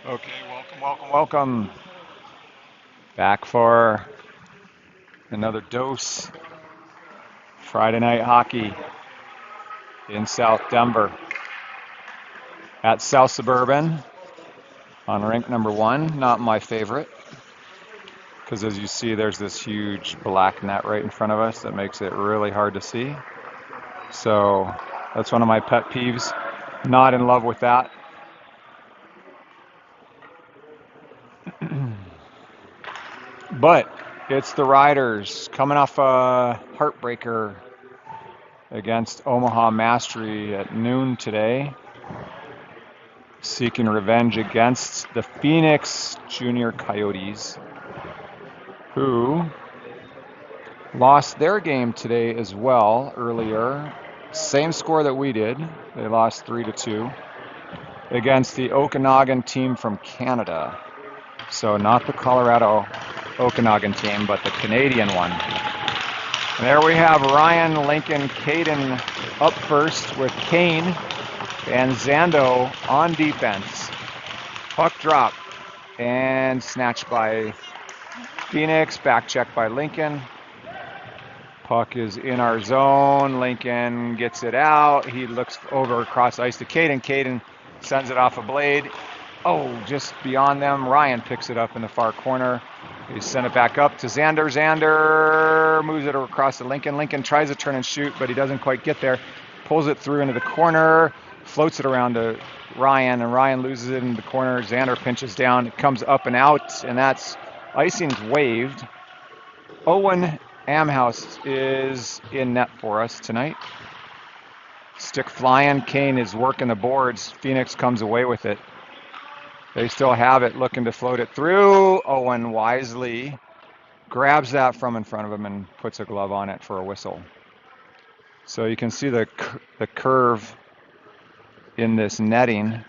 Okay, welcome. Back for another dose. Friday night hockey in South Denver at South Suburban on rink number 1. Not my favorite because as you see, there's this huge black net right in front of us that makes it really hard to see. So that's one of my pet peeves. Not in love with that. But it's the Riders coming off a heartbreaker against Omaha Mastery at noon today, seeking revenge against the Phoenix Junior Coyotes, who lost their game today as well earlier. Same score that we did. They lost 3-2 against the Okanagan team from Canada. So not the Colorado Okanagan team, but the Canadian one. And there we have Ryan, Lincoln, Caden up first with Kane and Zando on defense. Puck drop and snatched by Phoenix, back check by Lincoln. Puck is in our zone. Lincoln gets it out. He looks over across ice to Caden. Caden sends it off a blade. Oh, just beyond them. Ryan picks it up in the far corner. He sent it back up to Xander. Xander moves it across to Lincoln. Lincoln tries to turn and shoot, but he doesn't quite get there. Pulls it through into the corner, floats it around to Ryan, and Ryan loses it in the corner. Xander pinches down. It comes up and out, and that's icing's waved. Owen Amhouse is in net for us tonight. Stick flying. Kane is working the boards. Phoenix comes away with it. They still have it, looking to float it through. Owen wisely grabs that from in front of him and puts a glove on it for a whistle. So you can see the curve in this netting.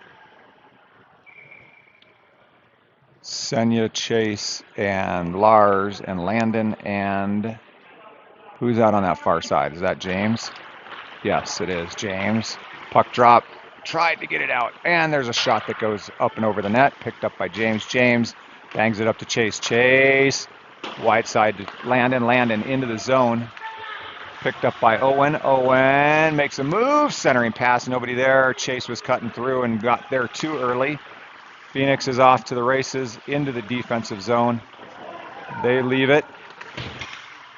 Senya, Chase, and Lars, and Landon, and who's out on that far side? Is that James? Yes, it is James. Puck drop. Tried to get it out, and there's a shot that goes up and over the net, picked up by James. James bangs it up to Chase. Chase, wide side to Landon. Landon into the zone, picked up by Owen. Owen makes a move, centering pass, nobody there. Chase was cutting through and got there too early. Phoenix is off to the races into the defensive zone. They leave it.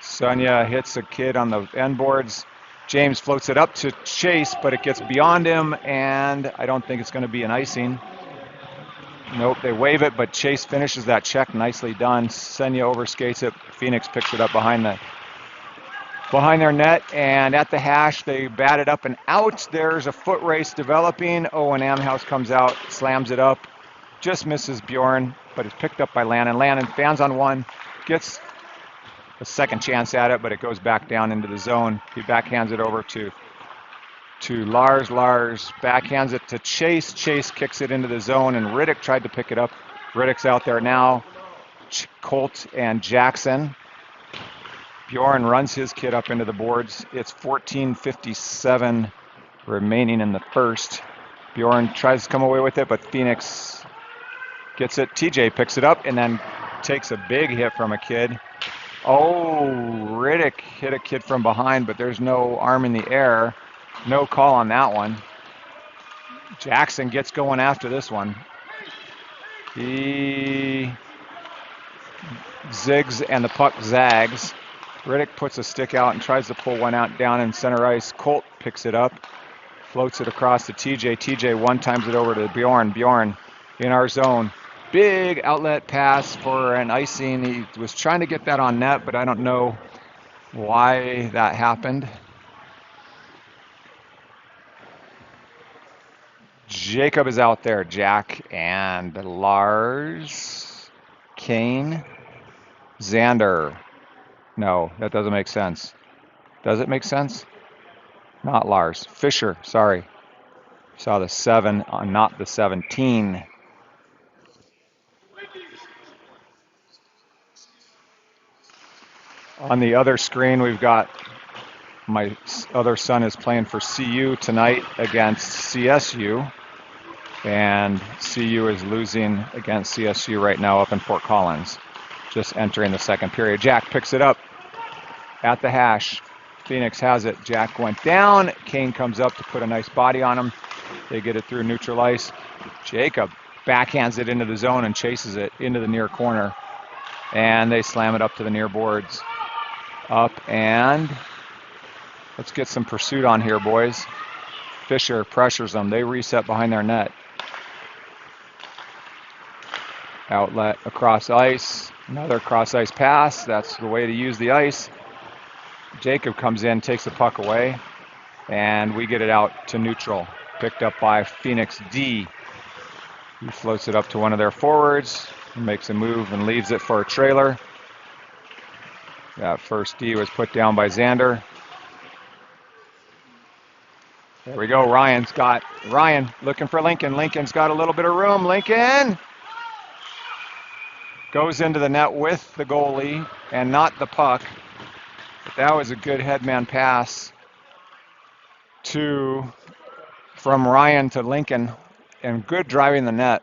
Sonia hits a kid on the end boards. James floats it up to Chase, but it gets beyond him, and I don't think it's going to be an icing. Nope, they wave it, but Chase finishes that check. Nicely done. Senya overskates it. Phoenix picks it up behind their net, and at the hash, they bat it up and out. There's a foot race developing. Owen Amhouse comes out, slams it up, just misses Bjorn, but it's picked up by Landon. Landon fans on one, gets a second chance at it, but it goes back down into the zone. He backhands it over to Lars. Lars backhands it to Chase. Chase kicks it into the zone, and Riddick tried to pick it up. Riddick's out there now. Colt and Jackson. Bjorn runs his kid up into the boards. It's 14:57 remaining in the first. Bjorn tries to come away with it, but Phoenix gets it. TJ picks it up and then takes a big hit from a kid. Oh, Riddick hit a kid from behind, but there's no arm in the air. No call on that one. Jackson gets going after this one. He zigs and the puck zags. Riddick puts a stick out and tries to pull one out down in center ice. Colt picks it up, floats it across to TJ. TJ one-times it over to Bjorn. Bjorn in our zone. Big outlet pass for an icing. He was trying to get that on net, but I don't know why that happened. Jacob is out there. Jack and Lars. Kane. Xander. No, that doesn't make sense. Does it make sense? Not Lars. Fisher, sorry. Saw the 7, not the 17. On the other screen, we've got my other son is playing for CU tonight against CSU. And CU is losing against CSU right now up in Fort Collins. Just entering the second period. Jack picks it up at the hash. Phoenix has it. Jack went down. Kane comes up to put a nice body on him. They get it through neutral ice. Jacob backhands it into the zone and chases it into the near corner. And they slam it up to the near boards. Up, and let's get some pursuit on here, boys. Fisher pressures them. They reset behind their net. Outlet across ice. Another cross ice pass. That's the way to use the ice. Jacob comes in, takes the puck away, and we get it out to neutral. Picked up by Phoenix D. He floats it up to one of their forwards, makes a move and leaves it for a trailer. That first D was put down by Xander. There we go. Ryan looking for Lincoln. Lincoln's got a little bit of room. Lincoln goes into the net with the goalie and not the puck. But that was a good headman pass from Ryan to Lincoln, and good driving the net.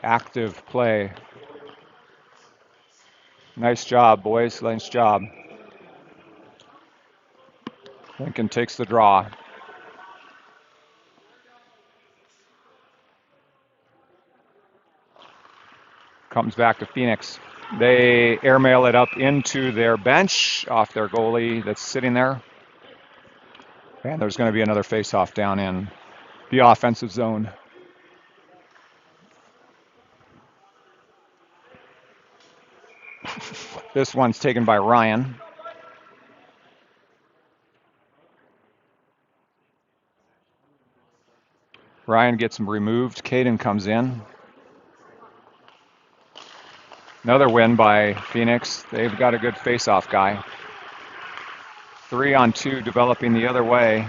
Active play. Nice job, boys. Nice job. Lincoln takes the draw. Comes back to Phoenix. They airmail it up into their bench off their goalie that's sitting there. And there's going to be another face-off down in the offensive zone. This one's taken by Ryan. Ryan gets removed. Caden comes in. Another win by Phoenix. They've got a good face-off guy. 3-on-2 developing the other way.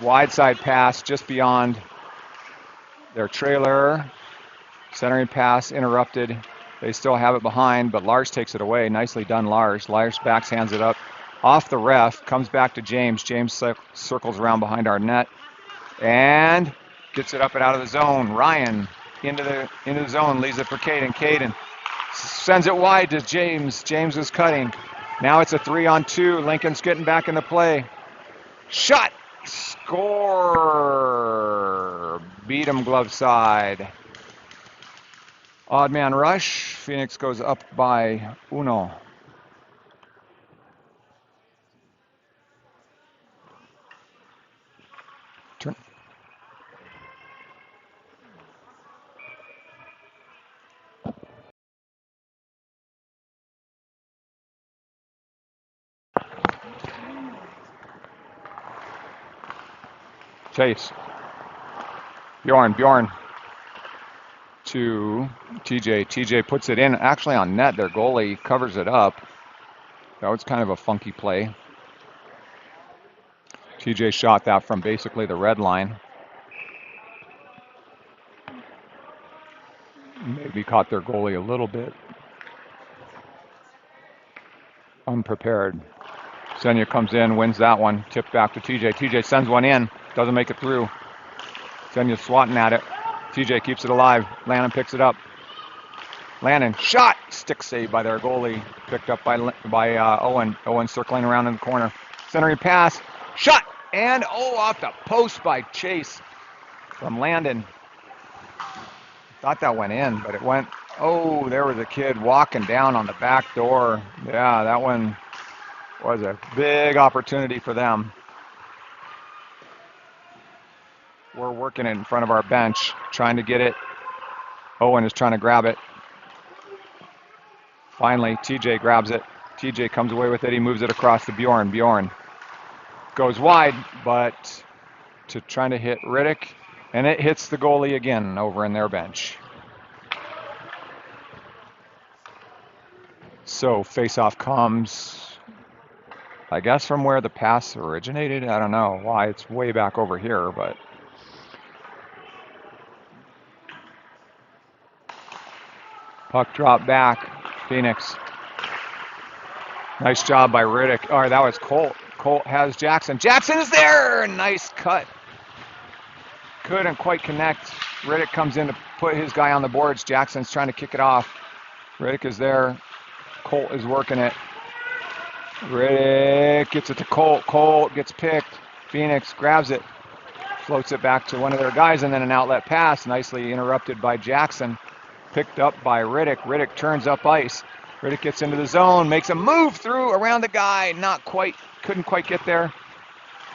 Wide side pass just beyond their trailer. Centering pass interrupted. They still have it behind, but Lars takes it away. Nicely done, Lars. Lars backhands it up off the ref. Comes back to James. James circles around behind our net and gets it up and out of the zone. Ryan into the zone, leaves it for Caden. Caden sends it wide to James. James is cutting. Now it's a 3-on-2. Lincoln's getting back into play. Shot! Score! Beat him glove side. Odd man rush. Phoenix goes up by uno. Turn. Chase. Bjorn to TJ. TJ puts it in, actually on net. Their goalie covers it up. That was kind of a funky play. TJ shot that from basically the red line. Maybe caught their goalie a little bit unprepared. Senya comes in, wins that one. Tipped back to TJ. TJ sends one in. Doesn't make it through. Senya's swatting at it. TJ keeps it alive. Lannon picks it up. Lannon shot. Stick save by their goalie. Picked up by Owen. Owen circling around in the corner. Centering pass. Shot. And off the post by Chase from Landon. Thought that went in, but it went. There was a kid walking down on the back door. Yeah, that one was a big opportunity for them. We're working it in front of our bench, trying to get it. Owen is trying to grab it. Finally, TJ grabs it. TJ comes away with it. He moves it across to Bjorn. Bjorn goes wide, but trying to hit Riddick, and it hits the goalie again over in their bench. So face-off comes, I guess, from where the pass originated. I don't know why it's way back over here, but puck drop back. Phoenix. Nice job by Riddick. That was Colt. Colt has Jackson. Jackson is there! Nice cut. Couldn't quite connect. Riddick comes in to put his guy on the boards. Jackson's trying to kick it off. Riddick is there. Colt is working it. Riddick gets it to Colt. Colt gets picked. Phoenix grabs it. Floats it back to one of their guys, and then an outlet pass. Nicely interrupted by Jackson. Picked up by Riddick. Riddick turns up ice. Riddick gets into the zone, makes a move through around the guy. Not quite, couldn't quite get there.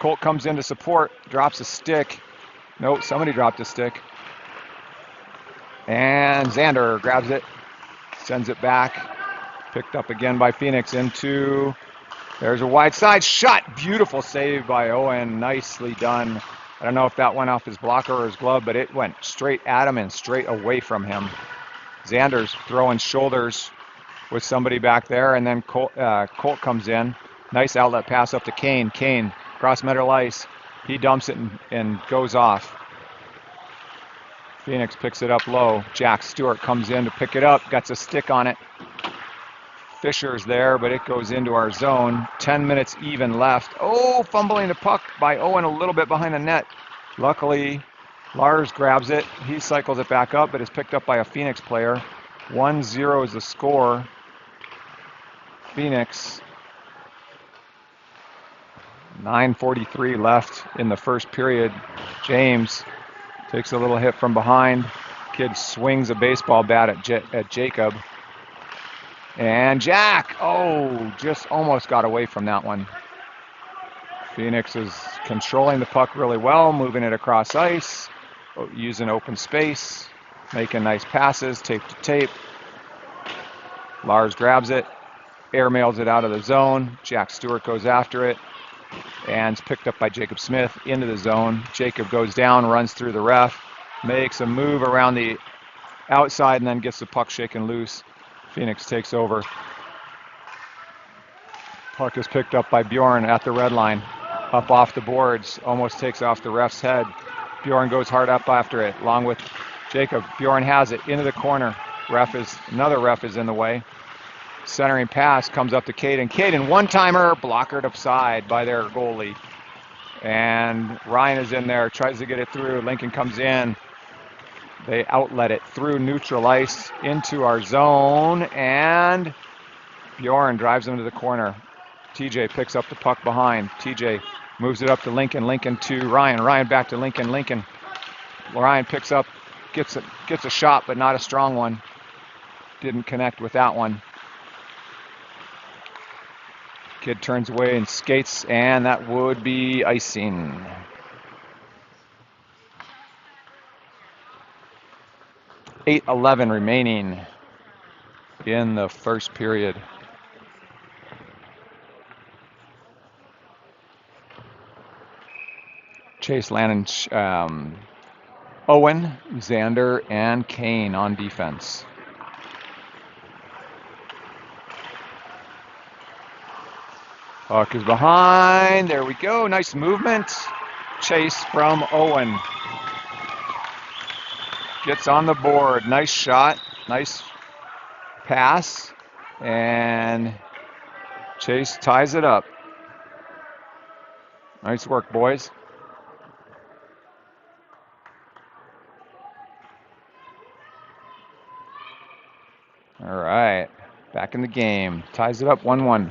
Colt comes in to support, drops a stick. Nope, somebody dropped a stick. And Xander grabs it, sends it back. Picked up again by Phoenix into, there's a wide side shot. Beautiful save by Owen, nicely done. I don't know if that went off his blocker or his glove, but it went straight at him and straight away from him. Xander's throwing shoulders with somebody back there, and then Colt comes in. Nice outlet pass up to Kane. Kane, cross metal ice. He dumps it and goes off. Phoenix picks it up low. Jack Stewart comes in to pick it up, gets a stick on it. Fisher's there, but it goes into our zone. 10 minutes even left. Oh, fumbling the puck by Owen a little bit behind the net. Luckily, Lars grabs it. He cycles it back up, but is picked up by a Phoenix player. 1-0 is the score. Phoenix. 9:43 left in the first period. James takes a little hit from behind. Kid swings a baseball bat at Jacob. And Jack, oh, just almost got away from that one. Phoenix is controlling the puck really well, moving it across ice, using open space, making nice passes, tape to tape. Lars grabs it, airmails it out of the zone. Jack Stewart goes after it, and it's picked up by Jacob Smith into the zone. Jacob goes down, runs through the ref, makes a move around the outside, and then gets the puck shaken loose. Phoenix takes over. Puck is picked up by Bjorn at the red line. Up off the boards, almost takes off the ref's head. Bjorn goes hard up after it, along with Jacob. Bjorn has it into the corner. Another ref is in the way. Centering pass comes up to Caden. Caden, one-timer, blockered upside by their goalie. And Ryan is in there, tries to get it through. Lincoln comes in. They outlet it through neutral ice into our zone, and Bjorn drives them to the corner. TJ picks up the puck behind. TJ moves it up to Lincoln. Lincoln to Ryan. Ryan back to Lincoln. Lincoln. Ryan picks up, gets a shot, but not a strong one. Didn't connect with that one. Kid turns away and skates, and that would be icing. .8:11 remaining in the first period. Chase, Lannon, Owen, Xander, and Kane on defense. Puck is behind. There we go. Nice movement. Chase from Owen. Gets on the board. Nice shot. Nice pass. And Chase ties it up. Nice work, boys. All right. Back in the game. Ties it up 1-1.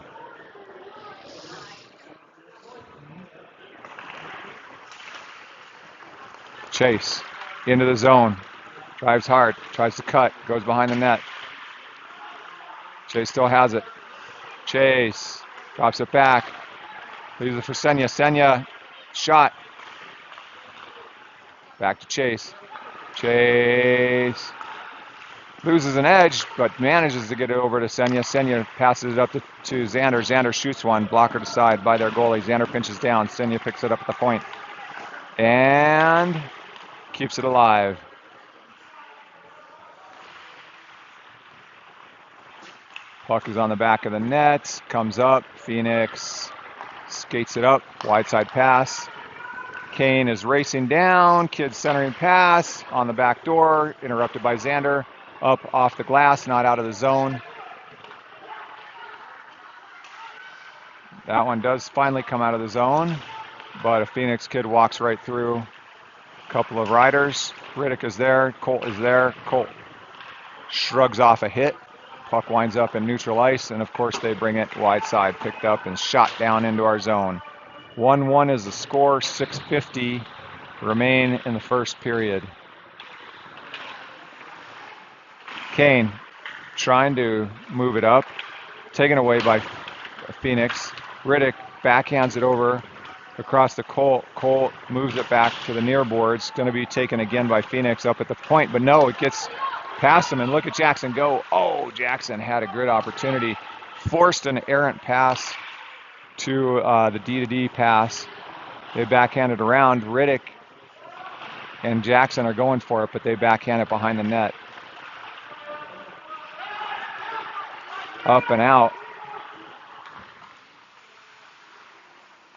Chase into the zone. Drives hard, tries to cut, goes behind the net. Chase still has it. Chase drops it back. Leaves it for Senya. Senya, shot. Back to Chase. Chase loses an edge, but manages to get it over to Senya. Senya passes it up to Xander. Xander shoots one, blocker to side by their goalie. Xander pinches down. Senya picks it up at the point. And keeps it alive. Puck is on the back of the net, comes up, Phoenix skates it up, wide side pass. Kane is racing down, kid centering pass on the back door, interrupted by Xander, up off the glass, not out of the zone. That one does finally come out of the zone, but a Phoenix kid walks right through a couple of riders. Riddick is there, Colt is there. Colt shrugs off a hit. Puck winds up in neutral ice, and of course they bring it wide side, picked up and shot down into our zone. 1-1 is the score, 6:50 remain in the first period. Kane trying to move it up, taken away by Phoenix. Riddick backhands it over across the Colt. Colt moves it back to the near boards. Going to be taken again by Phoenix up at the point, but no, it gets past him, and look at Jackson go. Oh, Jackson had a great opportunity. Forced an errant pass to the D-to-D pass. They backhand it around. Riddick and Jackson are going for it, but they backhand it behind the net. Up and out.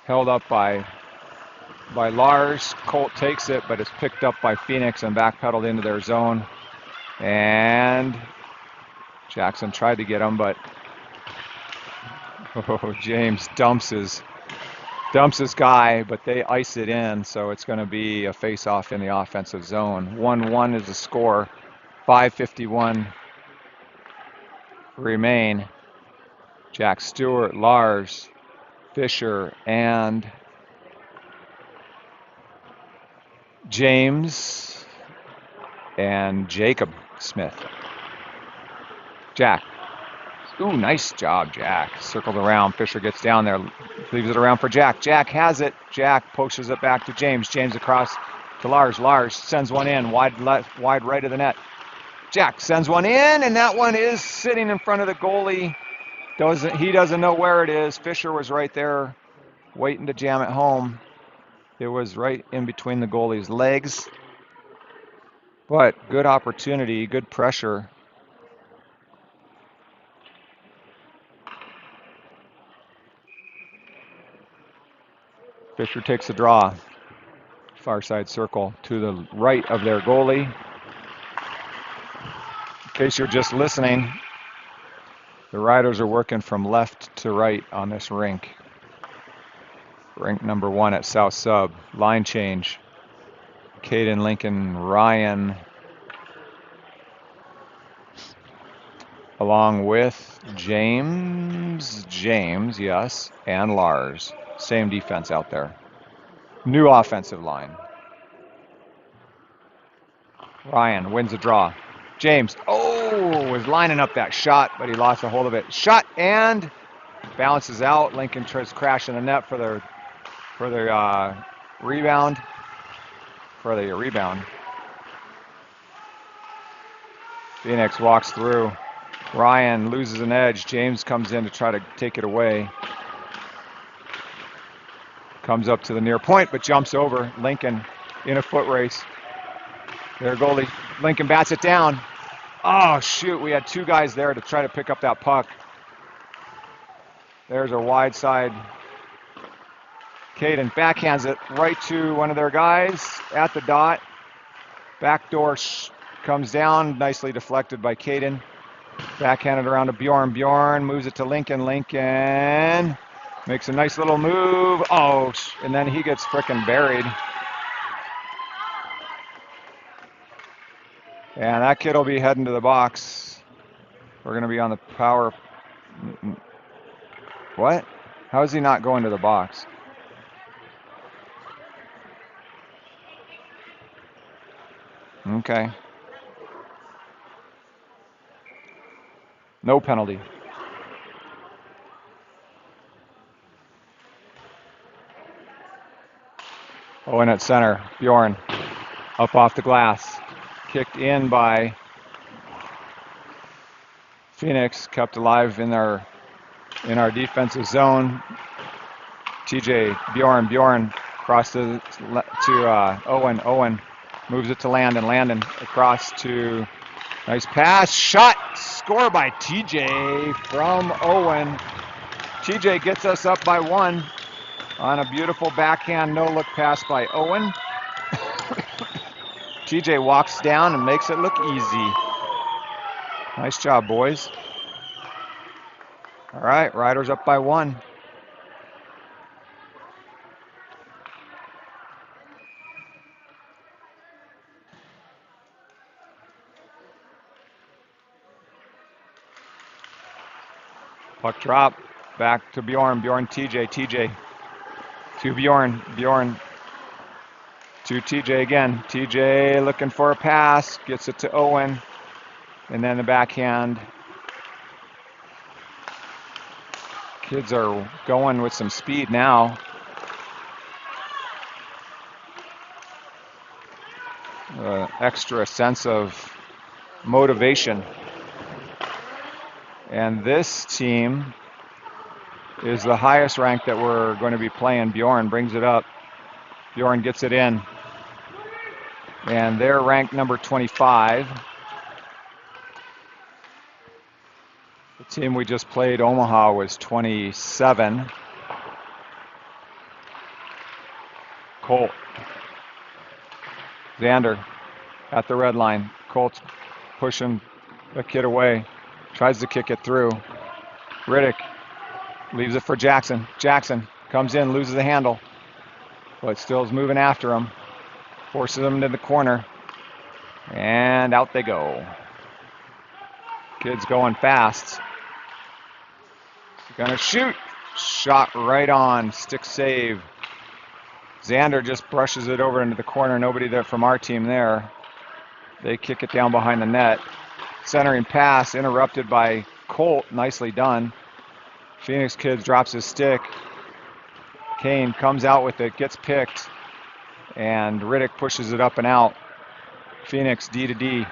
Held up by Lars. Colt takes it, but it's picked up by Phoenix and backpedaled into their zone. And Jackson tried to get him, but James dumps his guy, but they ice it in, so it's going to be a face-off in the offensive zone. 1-1 is the score. 5:51 remain. Jack Stewart, Lars, Fisher, and James, and Jacob Smith. Jack. Ooh, nice job, Jack. Circled around. Fisher gets down there. Leaves it around for Jack. Jack has it. Jack pushes it back to James. James across to Lars. Lars sends one in. Wide left, wide right of the net. Jack sends one in, and that one is sitting in front of the goalie. He doesn't know where it is. Fisher was right there waiting to jam it home. It was right in between the goalie's legs. But good opportunity, good pressure. Fisher takes a draw. Far side circle to the right of their goalie. In case you're just listening, the riders are working from left to right on this rink. Rink number 1 at South Sub. Line change. Caden, Lincoln, Ryan, along with James, yes, and Lars. Same defense out there. New offensive line. Ryan wins the draw. James, was lining up that shot, but he lost a hold of it. Shot and bounces out. Lincoln tries to crash in the net for the rebound. Phoenix walks through. Ryan loses an edge. James comes in to try to take it away. Comes up to the near point, but jumps over Lincoln in a foot race. Their goalie, Lincoln bats it down. Oh, shoot, we had two guys there to try to pick up that puck. There's a wide side. Caden backhands it right to one of their guys at the dot. Backdoor comes down, nicely deflected by Caden. Backhanded around to Bjorn. Bjorn moves it to Lincoln. Lincoln makes a nice little move. Oh, and then he gets frickin' buried. And that kid will be heading to the box. We're going to be on the power. What? How is he not going to the box? Okay. No penalty. Owen at center. Bjorn up off the glass. Kicked in by Phoenix. Kept alive in our defensive zone. TJ Bjorn across to Owen. Owen moves it to Landon. Landon across to nice pass. Shot. Score by TJ from Owen. TJ gets us up by 1 on a beautiful backhand no-look pass by Owen. TJ walks down and makes it look easy. Nice job, boys. All right, Riders up by 1. Puck drop. Back to Bjorn. Bjorn, TJ. TJ. To Bjorn. Bjorn. To TJ again. TJ looking for a pass. Gets it to Owen. And then the backhand. Kids are going with some speed now. Extra sense of motivation. And this team is the highest rank that we're going to be playing. Bjorn brings it up. Bjorn gets it in. And they're ranked number 25. The team we just played, Omaha, was 27. Colt. Xander at the red line. Colt's pushing the kid away. Tries to kick it through. Riddick leaves it for Jackson. Jackson comes in, loses the handle, but still is moving after him. Forces him into the corner. And out they go. Kid's going fast. Gonna shoot. Shot right on. Stick save. Xander just brushes it over into the corner. Nobody there from our team there. They kick it down behind the net. Centering pass interrupted by Colt. Nicely done. Phoenix kid drops his stick. Kane comes out with it, gets picked, and Riddick pushes it up and out. Phoenix D to D.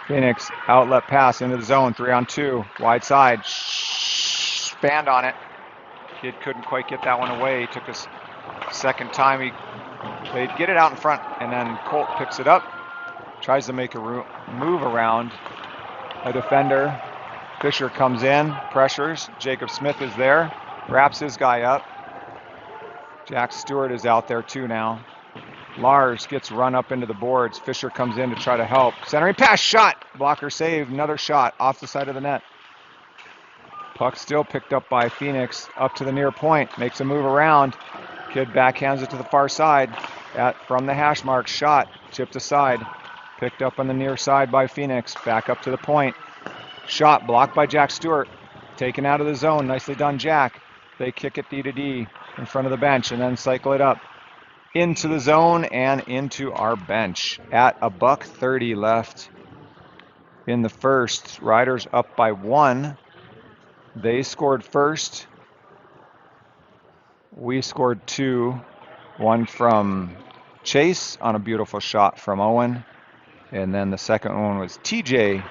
Phoenix outlet pass into the zone, 3-on-2, wide side. Spanned on it. Kid couldn't quite get that one away. Took his second time. They'd get it out in front, and then Colt picks it up, tries to make a move around a defender. Fisher comes in, pressures. Jacob Smith is there, wraps his guy up. Jack Stewart is out there too now. Lars gets run up into the boards. Fisher comes in to try to help. Centering pass, shot. Blocker save, another shot off the side of the net. Puck still picked up by Phoenix, up to the near point. Makes a move around. Kid backhands it to the far side. From the hash mark, shot, chipped aside. Picked up on the near side by Phoenix. Back up to the point. Shot blocked by Jack Stewart. Taken out of the zone. Nicely done, Jack. They kick it D to D in front of the bench and then cycle it up into the zone and into our bench. At $1:30 left in the first. Riders up by 1. They scored first. We scored 2. One from Chase on a beautiful shot from Owen. And then the second one was TJ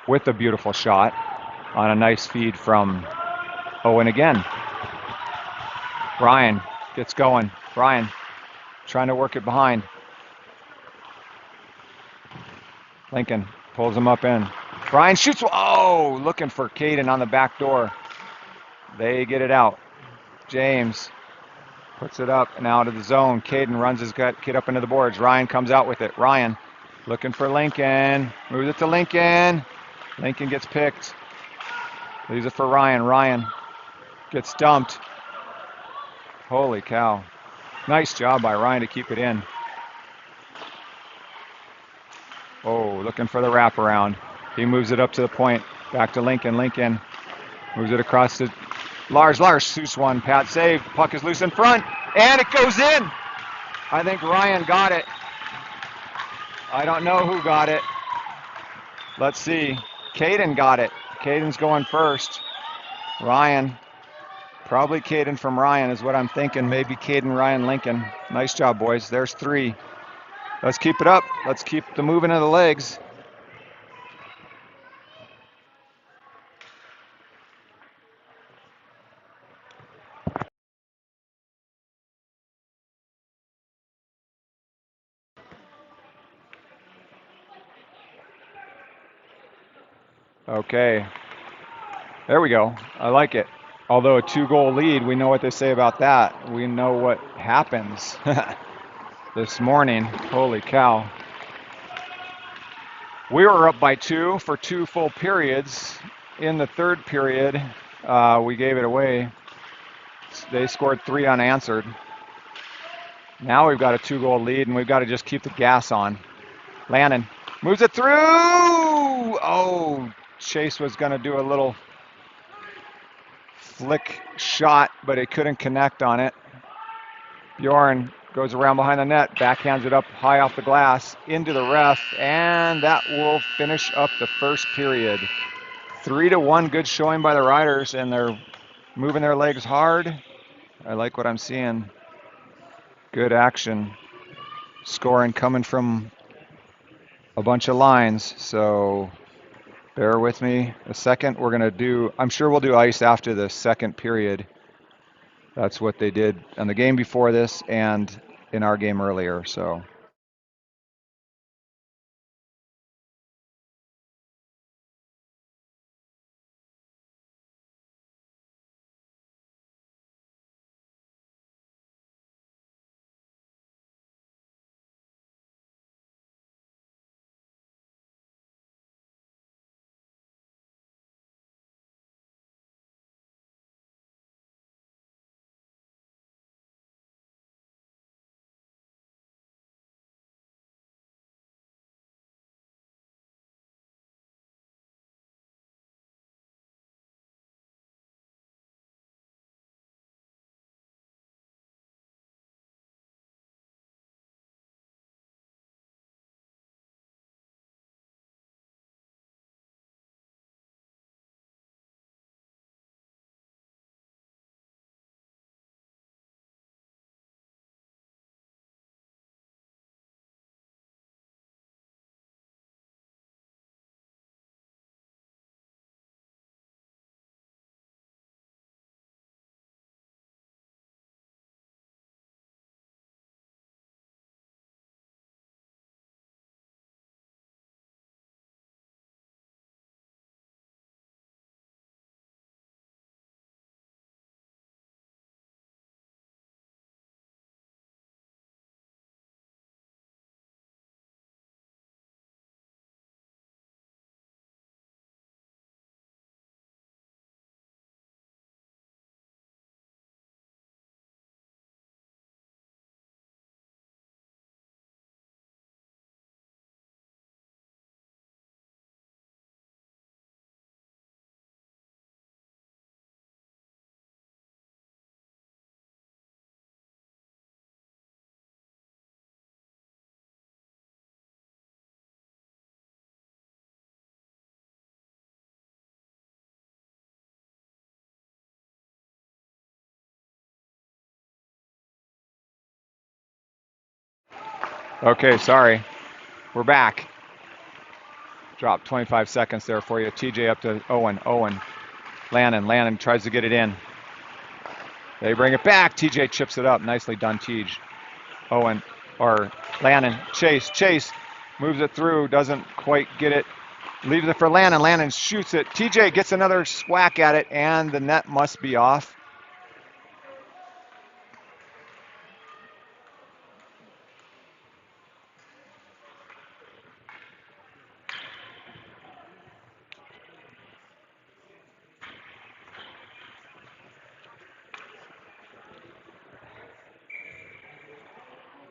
with a beautiful shot on a nice feed from Owen again. Ryan gets going. Ryan trying to work it behind. Lincoln pulls him up in. Ryan shoots. Oh, looking for Caden on the back door. They get it out. James puts it up and out of the zone. Caden runs his kid up into the boards. Ryan comes out with it. Ryan looking for Lincoln. Moves it to Lincoln. Lincoln gets picked. Leaves it for Ryan. Ryan gets dumped. Holy cow. Nice job by Ryan to keep it in. Oh, looking for the wraparound. He moves it up to the point. Back to Lincoln. Lincoln moves it across to Lars. Lars shoots one. Pad save. Puck is loose in front. And it goes in. I think Ryan got it. I don't know who got it. Let's see. Caden got it. Caden's going first. Ryan. Probably Caden from Ryan is what I'm thinking. Maybe Caden, Ryan, Lincoln. Nice job, boys. There's 3. Let's keep it up. Let's keep the moving of the legs. Okay. There we go. I like it. Although a 2-goal lead, we know what they say about that. We know what happens this morning. Holy cow. We were up by 2 for 2 full periods. In the third period, we gave it away. They scored 3 unanswered. Now we've got a 2-goal lead, and we've got to just keep the gas on. Landon moves it through. Oh, Chase was going to do a little flick shot, but it couldn't connect on it. Bjorn goes around behind the net, backhands it up high off the glass into the ref, and that will finish up the first period. 3-1, good showing by the Riders, and they're moving their legs hard. I like what I'm seeing. Good action. Scoring coming from a bunch of lines, so bear with me a second. We're gonna do, I'm sure we'll do ice after the second period. That's what they did on the game before this and in our game earlier, so. Okay, sorry. We're back. Drop 25 seconds there for you. TJ up to Owen. Lannon tries to get it in. They bring it back. TJ chips it up. Nicely done, TJ. Owen, or Lannon. Chase moves it through. Doesn't quite get it. Leaves it for Lannon. Lannon shoots it. TJ gets another whack at it, and the net must be off.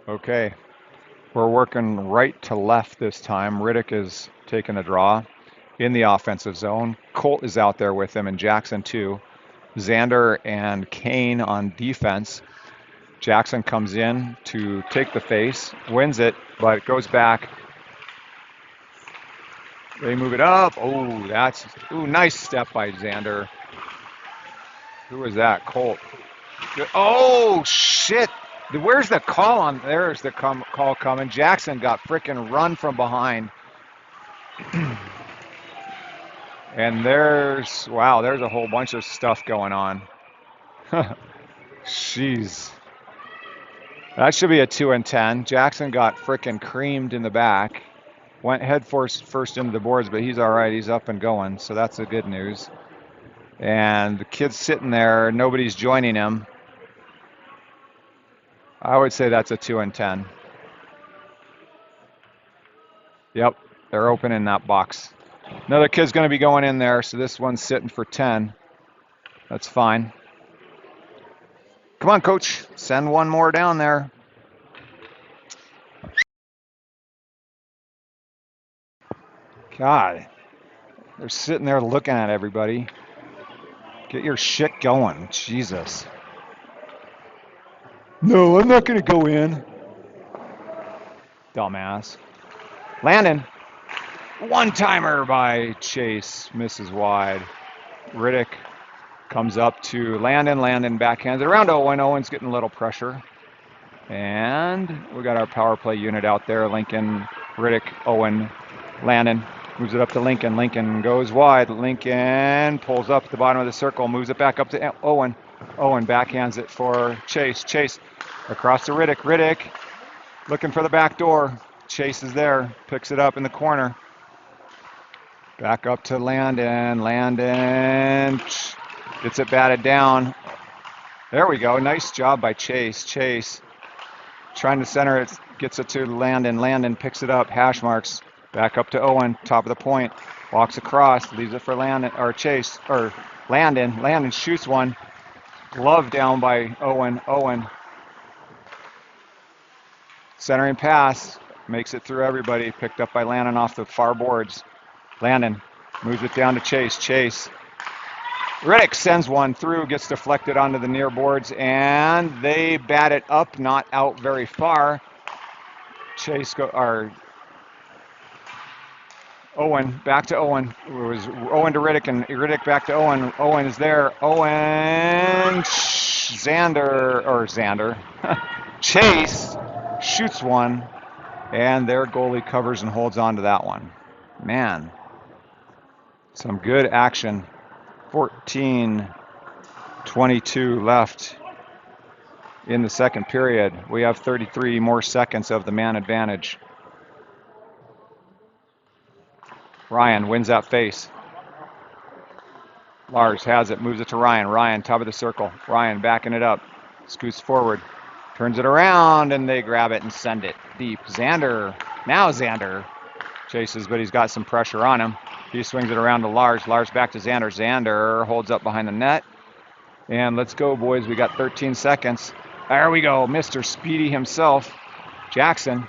Okay. We're working right to left this time. Riddick is taking the draw in the offensive zone. Colt is out there with him, and Jackson too. Xander and Kane on defense. Jackson comes in to take the face, wins it, but it goes back. They move it up. Oh, nice step by Xander. Who was that? Colt. Oh, shit. Where's the call on? There's the call coming. Jackson got freaking run from behind. And there's a whole bunch of stuff going on. Jeez. That should be a 2-10. Jackson got freaking creamed in the back. Went head first into the boards, but he's all right. He's up and going, so that's the good news. And the kid's sitting there. Nobody's joining him. I would say that's a 2-10. Yep, they're opening that box. Another kid's going to be going in there, so this one's sitting for 10. That's fine. Come on, coach. Send one more down there. God. They're sitting there looking at everybody. Get your shit going. Jesus. No, I'm not going to go in. Dumbass. Landon. One-timer by Chase. Misses wide. Riddick comes up to Landon. Landon backhands it around Owen. Owen's getting a little pressure. And we got our power play unit out there. Lincoln, Riddick, Owen, Landon. Moves it up to Lincoln. Lincoln goes wide. Lincoln pulls up at the bottom of the circle. Moves it back up to Owen. Owen backhands it for Chase. Chase across to Riddick. Riddick looking for the back door. Chase is there. Picks it up in the corner. Back up to Landon. Landon gets it batted down. There we go. Nice job by Chase. Chase trying to center it. Gets it to Landon. Landon picks it up. Hash marks. Back up to Owen. Top of the point. Walks across. Leaves it for Landon or Chase or Landon. Landon shoots one. Glove down by Owen. Owen. Centering pass. Makes it through everybody. Picked up by Landon off the far boards. Landon moves it down to Chase. Chase. Riddick sends one through, gets deflected onto the near boards, and they bat it up, not out very far. Owen, back to Owen. It was Owen to Riddick, and Riddick back to Owen. Owen is there. Owen, Xander. Chase shoots one, and their goalie covers and holds on to that one. Man, some good action. 14:22 left in the second period. We have 33 more seconds of the man advantage. Ryan wins that face. Lars has it, moves it to Ryan. Ryan, top of the circle. Ryan backing it up. Scoots forward. Turns it around, and they grab it and send it deep. Xander. Now Xander chases, but he's got some pressure on him. He swings it around to Lars. Lars back to Xander. Xander holds up behind the net. And let's go, boys. We got 13 seconds. There we go. Mr. Speedy himself. Jackson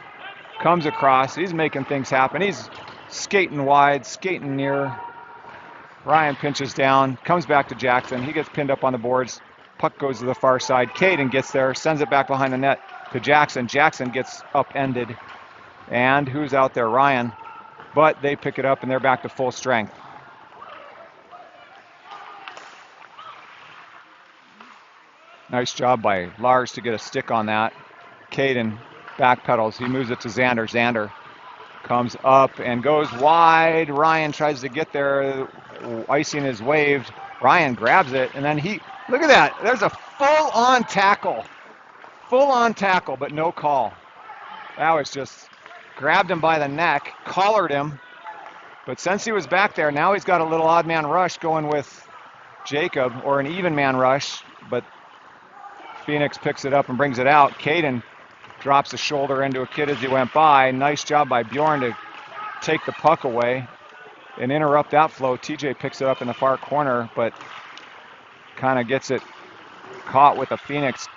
comes across. He's making things happen. He's skating wide, skating near. Ryan pinches down. Comes back to Jackson. He gets pinned up on the boards. Puck goes to the far side. Caden gets there. Sends it back behind the net to Jackson. Jackson gets upended. And who's out there? Ryan. But they pick it up, and they're back to full strength. Nice job by Lars to get a stick on that. Caden backpedals. He moves it to Xander. Xander comes up and goes wide. Ryan tries to get there. Icing is waved. Ryan grabs it, and then look at that. There's a full-on tackle. Full-on tackle, but no call. That was just... Grabbed him by the neck, collared him, but since he was back there, now he's got a little odd man rush going with Jacob, or an even man rush, but Phoenix picks it up and brings it out. Caden drops a shoulder into a kid as he went by. Nice job by Bjorn to take the puck away and interrupt that flow. TJ picks it up in the far corner, but kind of gets it caught with a Phoenix.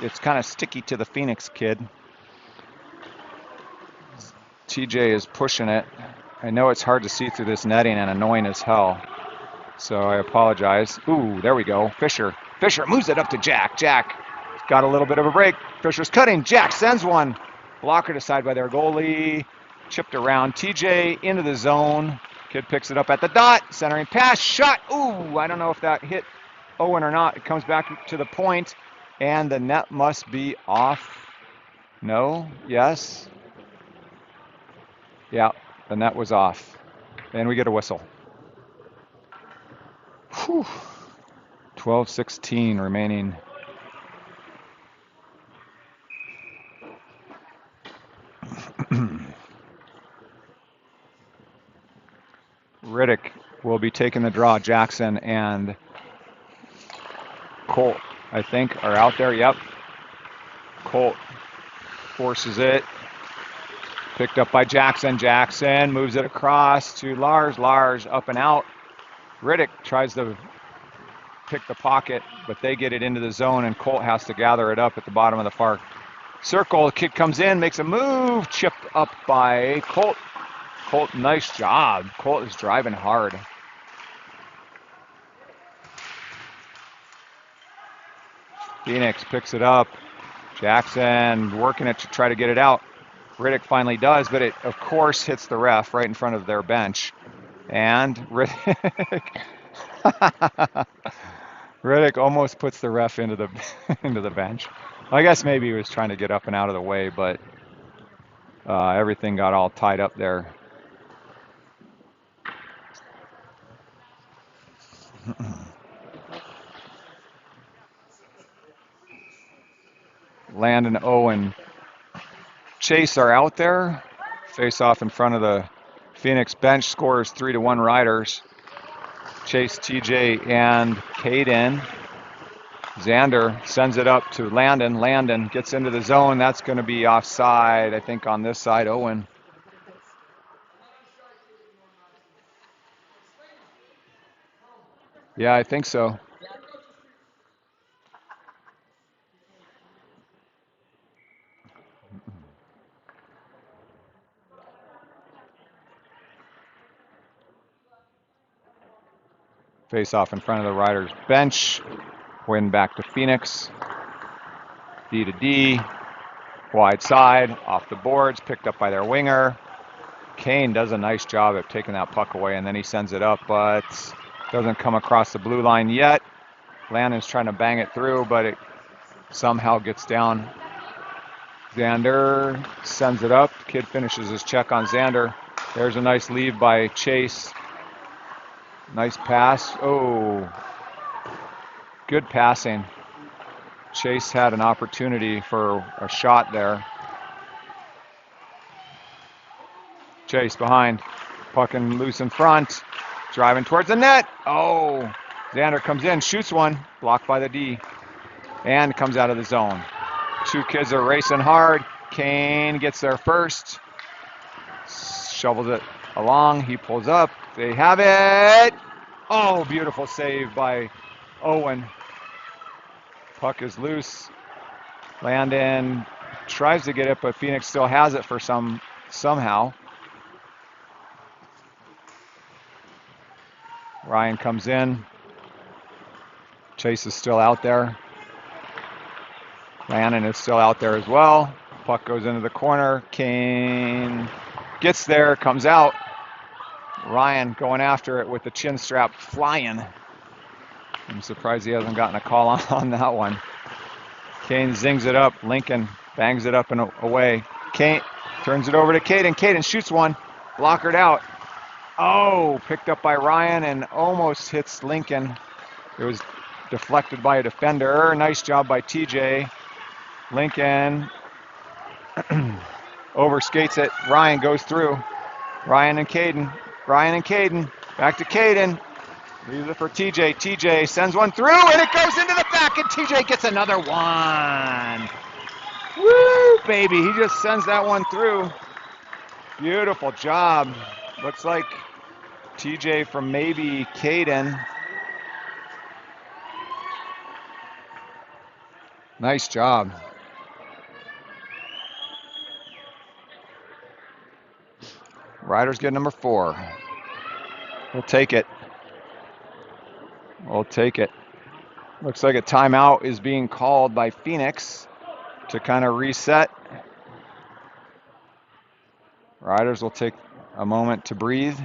It's kind of sticky to the Phoenix kid. TJ is pushing it. I know it's hard to see through this netting and annoying as hell, so I apologize. Ooh, there we go. Fisher moves it up to Jack. Jack got a little bit of a break. Fisher's cutting. Jack sends one. Blocker to side by their goalie. Chipped around. TJ into the zone. Kid picks it up at the dot. Centering pass. Shot. Ooh, I don't know if that hit Owen or not. It comes back to the point, and the net must be off. No? Yes? Yeah, the net was off. And we get a whistle. 12:16 remaining. Riddick will be taking the draw. Jackson and Colt, I think, are out there. Yep. Colt forces it. Picked up by Jackson. Jackson moves it across to Lars. Lars up and out. Riddick tries to pick the pocket, but they get it into the zone, and Colt has to gather it up at the bottom of the far circle. The kid comes in, makes a move, chipped up by Colt. Colt, nice job. Colt is driving hard. Phoenix picks it up. Jackson working it to try to get it out. Riddick finally does, but it, of course, hits the ref right in front of their bench. And Riddick, Riddick almost puts the ref into the into the bench. I guess maybe he was trying to get up and out of the way, but everything got all tied up there. Landon, Owen, Chase are out there. Face off in front of the Phoenix bench. Scores 3-1 Riders. Chase, TJ, and Caden. Xander sends it up to Landon. Landon gets into the zone. That's going to be offside, I think, on this side. Owen. Yeah, I think so. Face off in front of the Riders bench. Win back to Phoenix. D to D. Wide side. Off the boards. Picked up by their winger. Kane does a nice job of taking that puck away, and then he sends it up, but doesn't come across the blue line yet. Landon's trying to bang it through, but it somehow gets down. Xander sends it up. Kid finishes his check on Xander. There's a nice lead by Chase. Nice pass. Oh, good passing. Chase had an opportunity for a shot there. Chase behind. Puck and loose in front. Driving towards the net. Oh, Xander comes in, shoots one. Blocked by the D. And comes out of the zone. Two kids are racing hard. Kane gets there first. Shovels it along. He pulls up. They have it. Oh, beautiful save by Owen. Puck is loose. Landon tries to get it, but Phoenix still has it for somehow. Ryan comes in. Chase is still out there. Landon is still out there as well. Puck goes into the corner. Kane gets there, comes out. Ryan going after it with the chin strap flying. I'm surprised he hasn't gotten a call on that one. Kane zings it up. Lincoln bangs it up and away. Kane turns it over to Caden. Caden shoots one. Blockered out. Oh, picked up by Ryan and almost hits Lincoln. It was deflected by a defender. Nice job by TJ. Lincoln overskates it. Ryan goes through. Ryan and Caden. Back to Caden. Leaves it for TJ. TJ sends one through, and it goes into the back, and TJ gets another one. Woo, baby. He just sends that one through. Beautiful job. Looks like TJ from maybe Caden. Nice job. Riders get number 4. We'll take it. Looks like a timeout is being called by Phoenix to kind of reset. Riders will take a moment to breathe.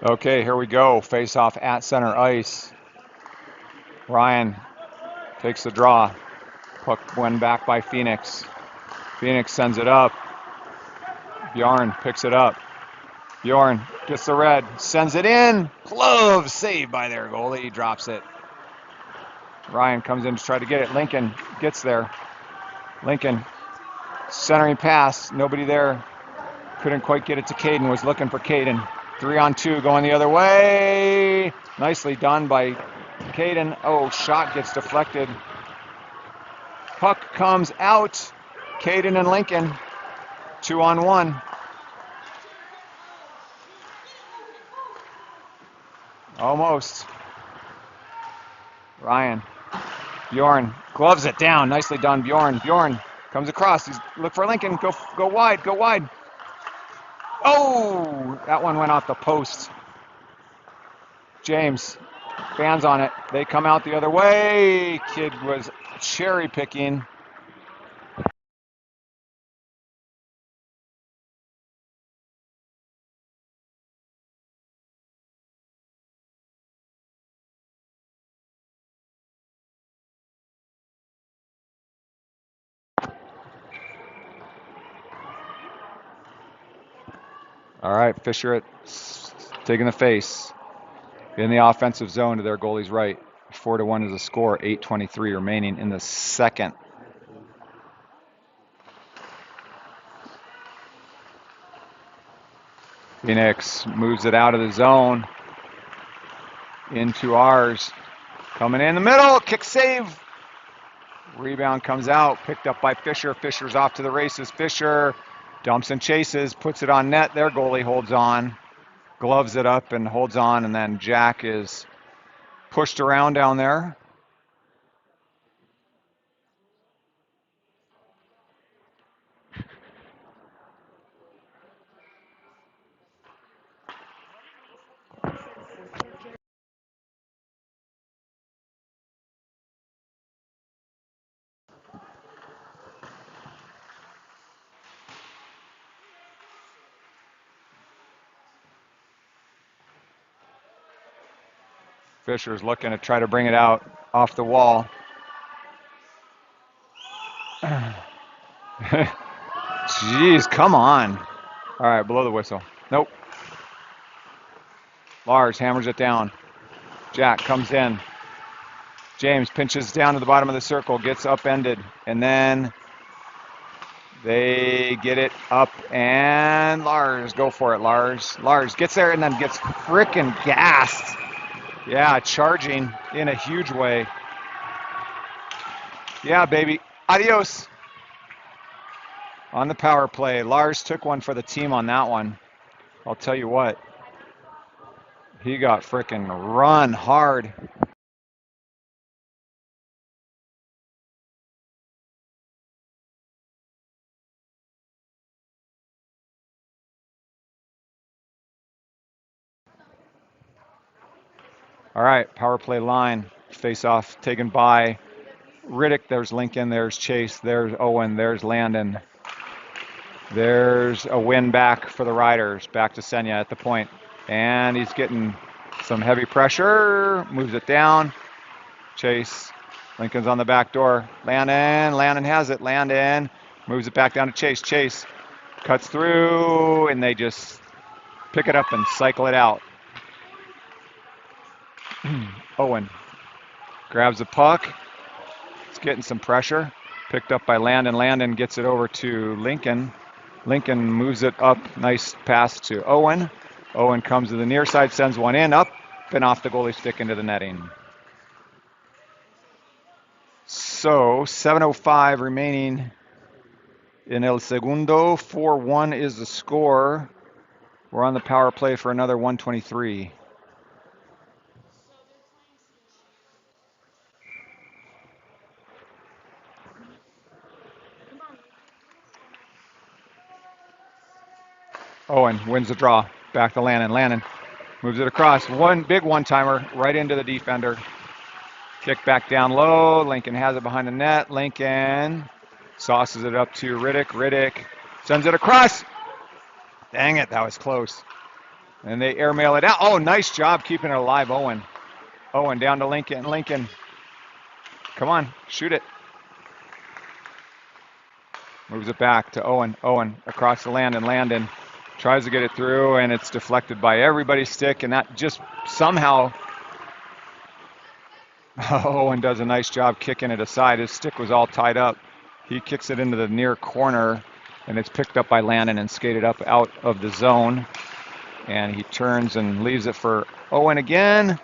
Okay, here we go. Face off at center ice. Ryan takes the draw. Puck won back by Phoenix. Phoenix sends it up. Bjorn picks it up. Bjorn gets the red, sends it in. Glove saved by their goalie. He drops it. Ryan comes in to try to get it. Lincoln gets there. Lincoln centering pass. Nobody there. Couldn't quite get it to Caden. Was looking for Caden. 3-on-2 going the other way. Nicely done by Caden. Oh, shot gets deflected. Puck comes out. Caden and Lincoln. 2-on-1. Almost. Ryan. Bjorn gloves it down. Nicely done, Bjorn. Bjorn comes across. He's look for Lincoln. Go wide. Go wide. Oh, that one went off the post. James, fans on it. They come out the other way. Kid was cherry picking. All right, Fisher taking the face in the offensive zone to their goalie's right. 4-1 is the score. 8:23 remaining in the second. Phoenix moves it out of the zone into ours. Coming in the middle, kick save. Rebound comes out, picked up by Fisher. Fisher's off to the races. Fisher dumps and chases, puts it on net. Their goalie holds on, gloves it up and holds on, and then Jack is pushed around down there. Fisher's looking to try to bring it out off the wall. Jeez, come on. All right, blow the whistle. Nope. Lars hammers it down. Jack comes in. James pinches down to the bottom of the circle, gets upended, and then they get it up, and Lars, go for it, Lars. Lars gets there and then gets frickin' gassed. Yeah, charging in a huge way. Yeah, baby. Adios. On the power play, Lars took one for the team on that one. I'll tell you what. He got frickin' run hard. All right, power play line. Face off taken by Riddick. There's Lincoln. There's Chase. There's Owen. There's Landon. There's a win back for the Riders. Back to Senya at the point. And he's getting some heavy pressure. Moves it down. Chase. Lincoln's on the back door. Landon. Landon has it. Landon moves it back down to Chase. Chase cuts through, and they just pick it up and cycle it out. Owen grabs the puck. It's getting some pressure. Picked up by Landon. Landon gets it over to Lincoln. Lincoln moves it up. Nice pass to Owen. Owen comes to the near side, sends one in, up and off the goalie stick into the netting. So 7:05 remaining in El Segundo. 4-1 is the score. We're on the power play for another 1:23. Owen wins the draw. Back to Landon. Landon moves it across. One big one-timer right into the defender. Kick back down low. Lincoln has it behind the net. Lincoln sauces it up to Riddick. Riddick sends it across. Dang it, that was close. And they airmail it out. Oh, nice job keeping it alive, Owen. Owen down to Lincoln. Lincoln. Come on, shoot it. Moves it back to Owen. Owen across the land, and Landon tries to get it through, and it's deflected by everybody's stick, and that just somehow Owen does a nice job kicking it aside. His stick was all tied up. He kicks it into the near corner, and it's picked up by Landon and skated up out of the zone. And he turns and leaves it for Owen again.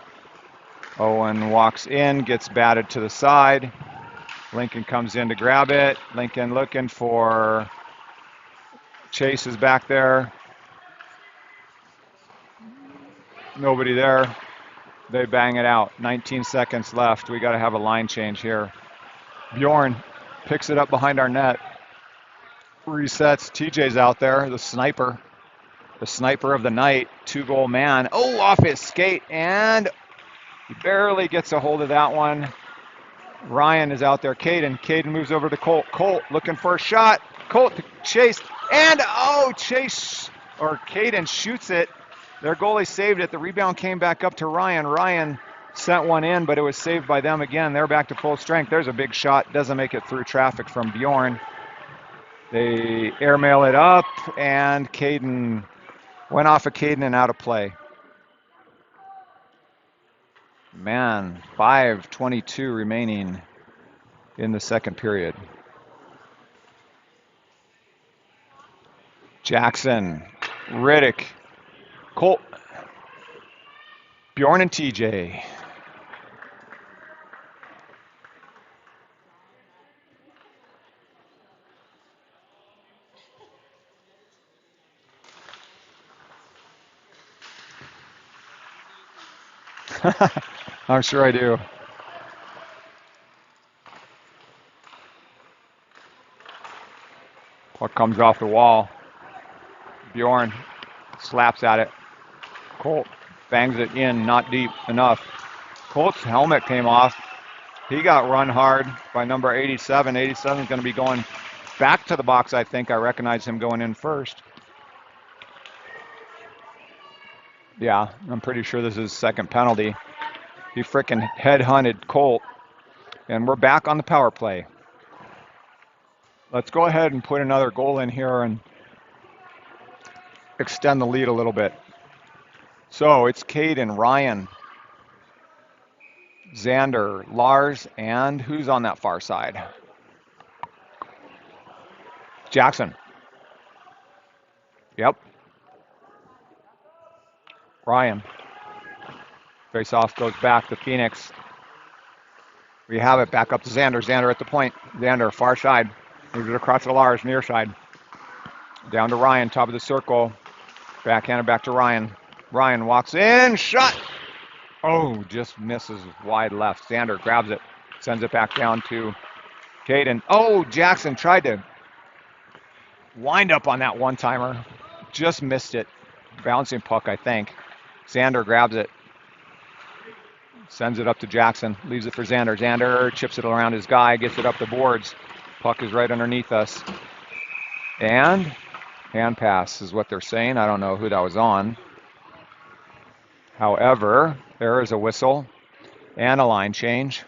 Owen walks in, gets batted to the side. Lincoln comes in to grab it. Lincoln looking for Chase is back there. Nobody there. They bang it out. 19 seconds left. We got to have a line change here. Bjorn picks it up behind our net. Resets. TJ's out there, the sniper. The sniper of the night. 2-goal man. Oh, off his skate, and he barely gets a hold of that one. Ryan is out there. Caden moves over to Colt. Colt looking for a shot. Colt to Chase. And Caden shoots it. Their goalie saved it. The rebound came back up to Ryan. Ryan sent one in, but it was saved by them again. They're back to full strength. There's a big shot. Doesn't make it through traffic from Bjorn. They airmail it up, and Caden went off of Caden and out of play. Man, 5:22 remaining in the second period. Jackson, Riddick, Colt, Bjorn and TJ. I'm sure I do. Puck comes off the wall. Bjorn slaps at it. Colt bangs it in, not deep enough. Colt's helmet came off. He got run hard by number 87. 87 is going to be going back to the box, I think. I recognize him going in first. Yeah, I'm pretty sure this is his second penalty. He frickin' headhunted Colt. And we're back on the power play. Let's go ahead and put another goal in here and extend the lead a little bit. So it's Caden, Ryan, Xander, Lars, and who's on that far side? Jackson. Yep. Ryan. Face off goes back to Phoenix. We have it back up to Xander. Xander at the point. Xander, far side. Moves it across to Lars, near side. Down to Ryan, top of the circle. Backhanded back to Ryan. Ryan walks in, shot. Oh, just misses wide left. Xander grabs it, sends it back down to Caden. Oh, Jackson tried to wind up on that one-timer. Just missed it. Bouncing puck, I think. Xander grabs it. Sends it up to Jackson. Leaves it for Xander. Xander chips it around his guy, gets it up the boards. Puck is right underneath us. And hand pass is what they're saying. I don't know who that was on. However, there is a whistle and a line change.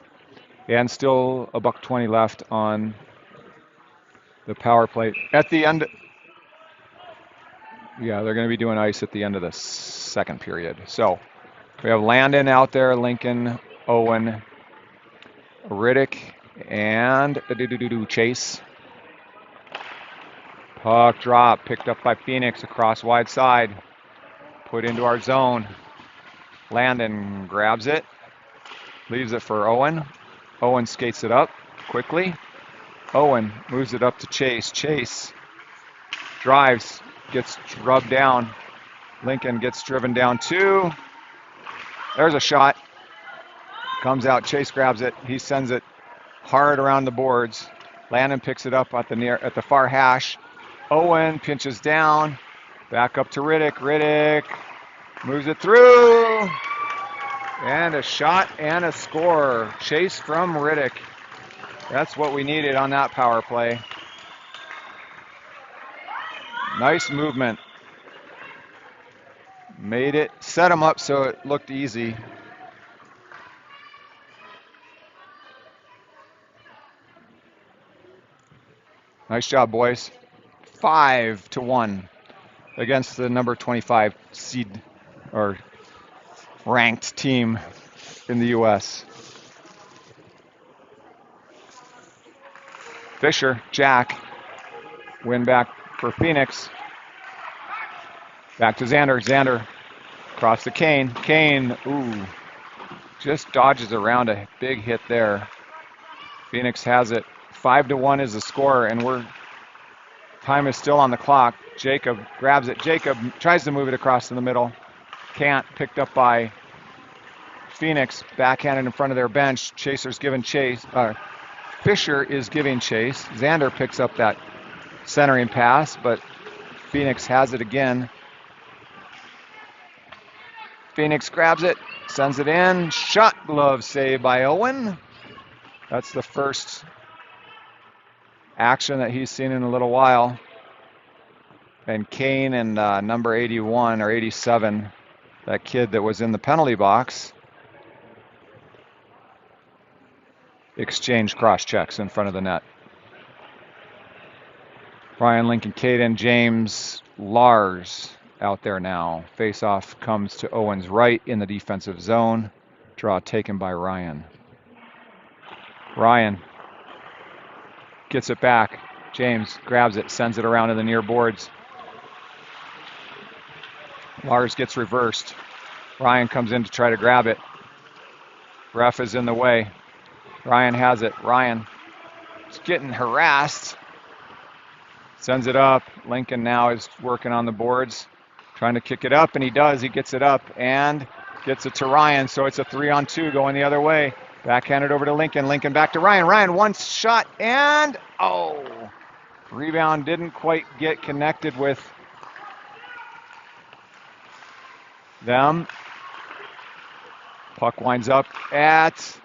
And still a $1:20 left on the power play. At the end, yeah, they're going to be doing ice at the end of the second period. So we have Landon out there, Lincoln, Owen, Riddick, and Chase. Puck drop, picked up by Phoenix across wide side. Put into our zone. Landon grabs it, leaves it for Owen. Owen skates it up quickly. Owen moves it up to Chase. Chase drives, gets rubbed down. Lincoln gets driven down too. There's a shot. Comes out, Chase grabs it. He sends it hard around the boards. Landon picks it up at the far hash. Owen pinches down. Back up to Riddick. Riddick moves it through. And a shot and a score. Chase from Riddick. That's what we needed on that power play. Nice movement. Made it, set him up so it looked easy. Nice job, boys. 5-1 against the number 25 seed or ranked team in the U.S. Fisher, Jack, win back for Phoenix. Back to Xander. Xander across to Kane. Kane, ooh, just dodges around a big hit there. Phoenix has it. 5-1 is the score, and time is still on the clock. Jacob grabs it. Jacob tries to move it across in the middle. Can't. Picked up by Phoenix. Backhanded in front of their bench. Chaser's giving chase. Fisher is giving chase. Xander picks up that centering pass, but Phoenix has it again. Phoenix grabs it, sends it in. Shot glove save by Owen. That's the first action that he's seen in a little while. And Kane and number 81 or 87, that kid that was in the penalty box, exchange cross checks in front of the net. Brian, Lincoln, Caden, James, Lars out there now. Face-off comes to Owen's right in the defensive zone. Draw taken by Ryan. Ryan gets it back. James grabs it, sends it around to the near boards. Lars gets reversed. Ryan comes in to try to grab it. Ref is in the way. Ryan has it. Ryan is getting harassed. Sends it up. Lincoln now is working on the boards, trying to kick it up, and he does. He gets it up and gets it to Ryan, so it's a 3-on-2 going the other way. Backhanded over to Lincoln. Lincoln back to Ryan. Ryan, one shot, and rebound didn't quite get connected with them. Puck winds up at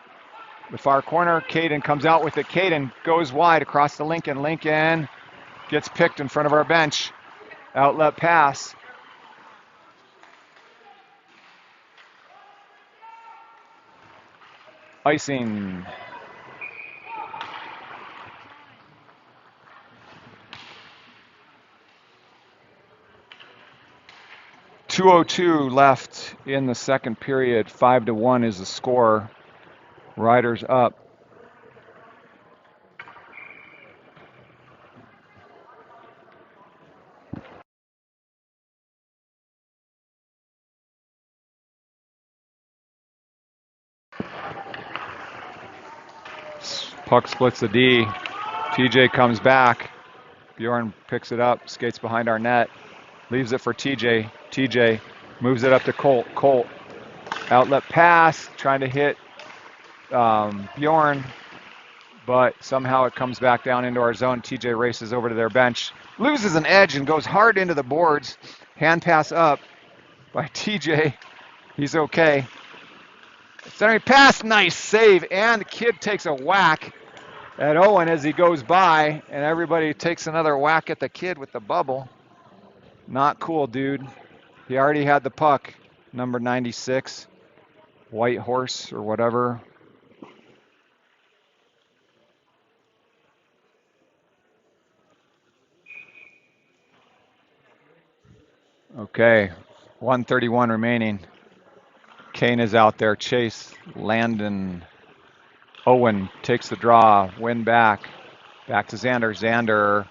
the far corner. Caden comes out with it. Caden goes wide across to Lincoln. Lincoln gets picked in front of our bench. Outlet pass. Icing. .202 left in the second period. 5-1 is the score. Riders up. Puck splits the D. TJ comes back. Bjorn picks it up, skates behind our net, leaves it for TJ. TJ moves it up to Colt. Colt, outlet pass, trying to hit Bjorn, but somehow it comes back down into our zone. TJ races over to their bench, loses an edge and goes hard into the boards. Hand pass up by TJ. He's okay. Centering pass, nice save, and the kid takes a whack at Owen as he goes by, and everybody takes another whack at the kid with the bubble. Not cool, dude. He already had the puck, number 96, White Horse or whatever. Okay, 1:31 remaining. Kane is out there. Chase, Landon, Owen takes the draw, win back. Back to Xander. Xander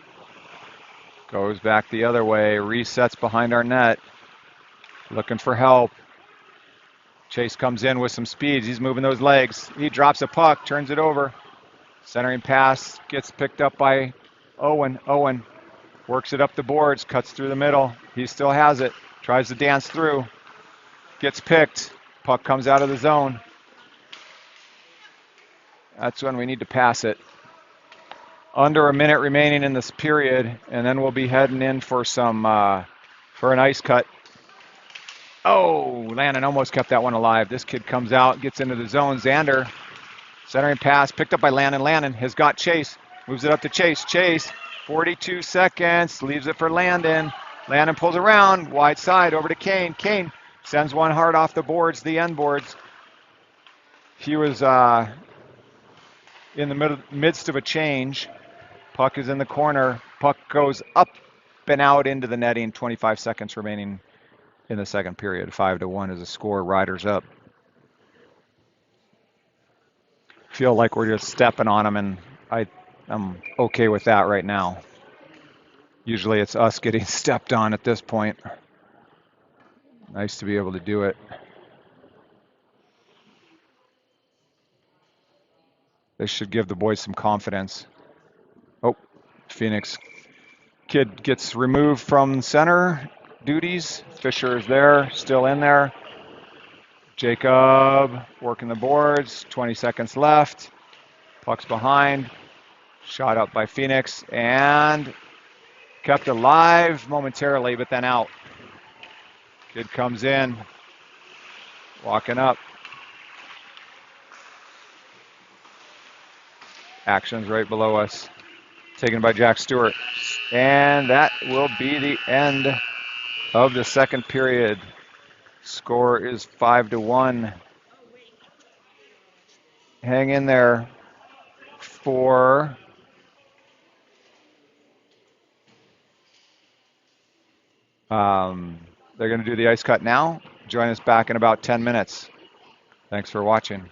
goes back the other way, resets behind our net, looking for help. Chase comes in with some speed. He's moving those legs. He drops a puck, turns it over. Centering pass gets picked up by Owen. Owen works it up the boards, cuts through the middle. He still has it. Tries to dance through. Gets picked. Puck comes out of the zone. That's when we need to pass it. Under a minute remaining in this period, and then we'll be heading in for some for an ice cut. Oh, Landon almost kept that one alive. This kid comes out, gets into the zone. Xander, centering pass, picked up by Landon. Landon has got Chase, moves it up to Chase. Chase, 42 seconds, leaves it for Landon. Landon pulls around, wide side, over to Kane. Kane sends one hard off the boards, the end boards. He was in the midst of a change. Puck is in the corner. Puck goes up and out into the netting. 25 seconds remaining in the second period. 5-1 is a score. Riders up. Feel like we're just stepping on them, and I'm okay with that right now. Usually it's us getting stepped on at this point. Nice to be able to do it. This should give the boys some confidence. Oh, Phoenix kid gets removed from center duties. Fisher is there, still in there. Jacob working the boards, 20 seconds left. Puck's behind. Shot up by Phoenix and kept alive momentarily, but then out. Kid comes in, walking up. Action's right below us. Taken by Jack Stewart. And that will be the end of the second period. Score is 5-1. Hang in there for they're going to do the ice cut now. Join us back in about 10 minutes. Thanks for watching.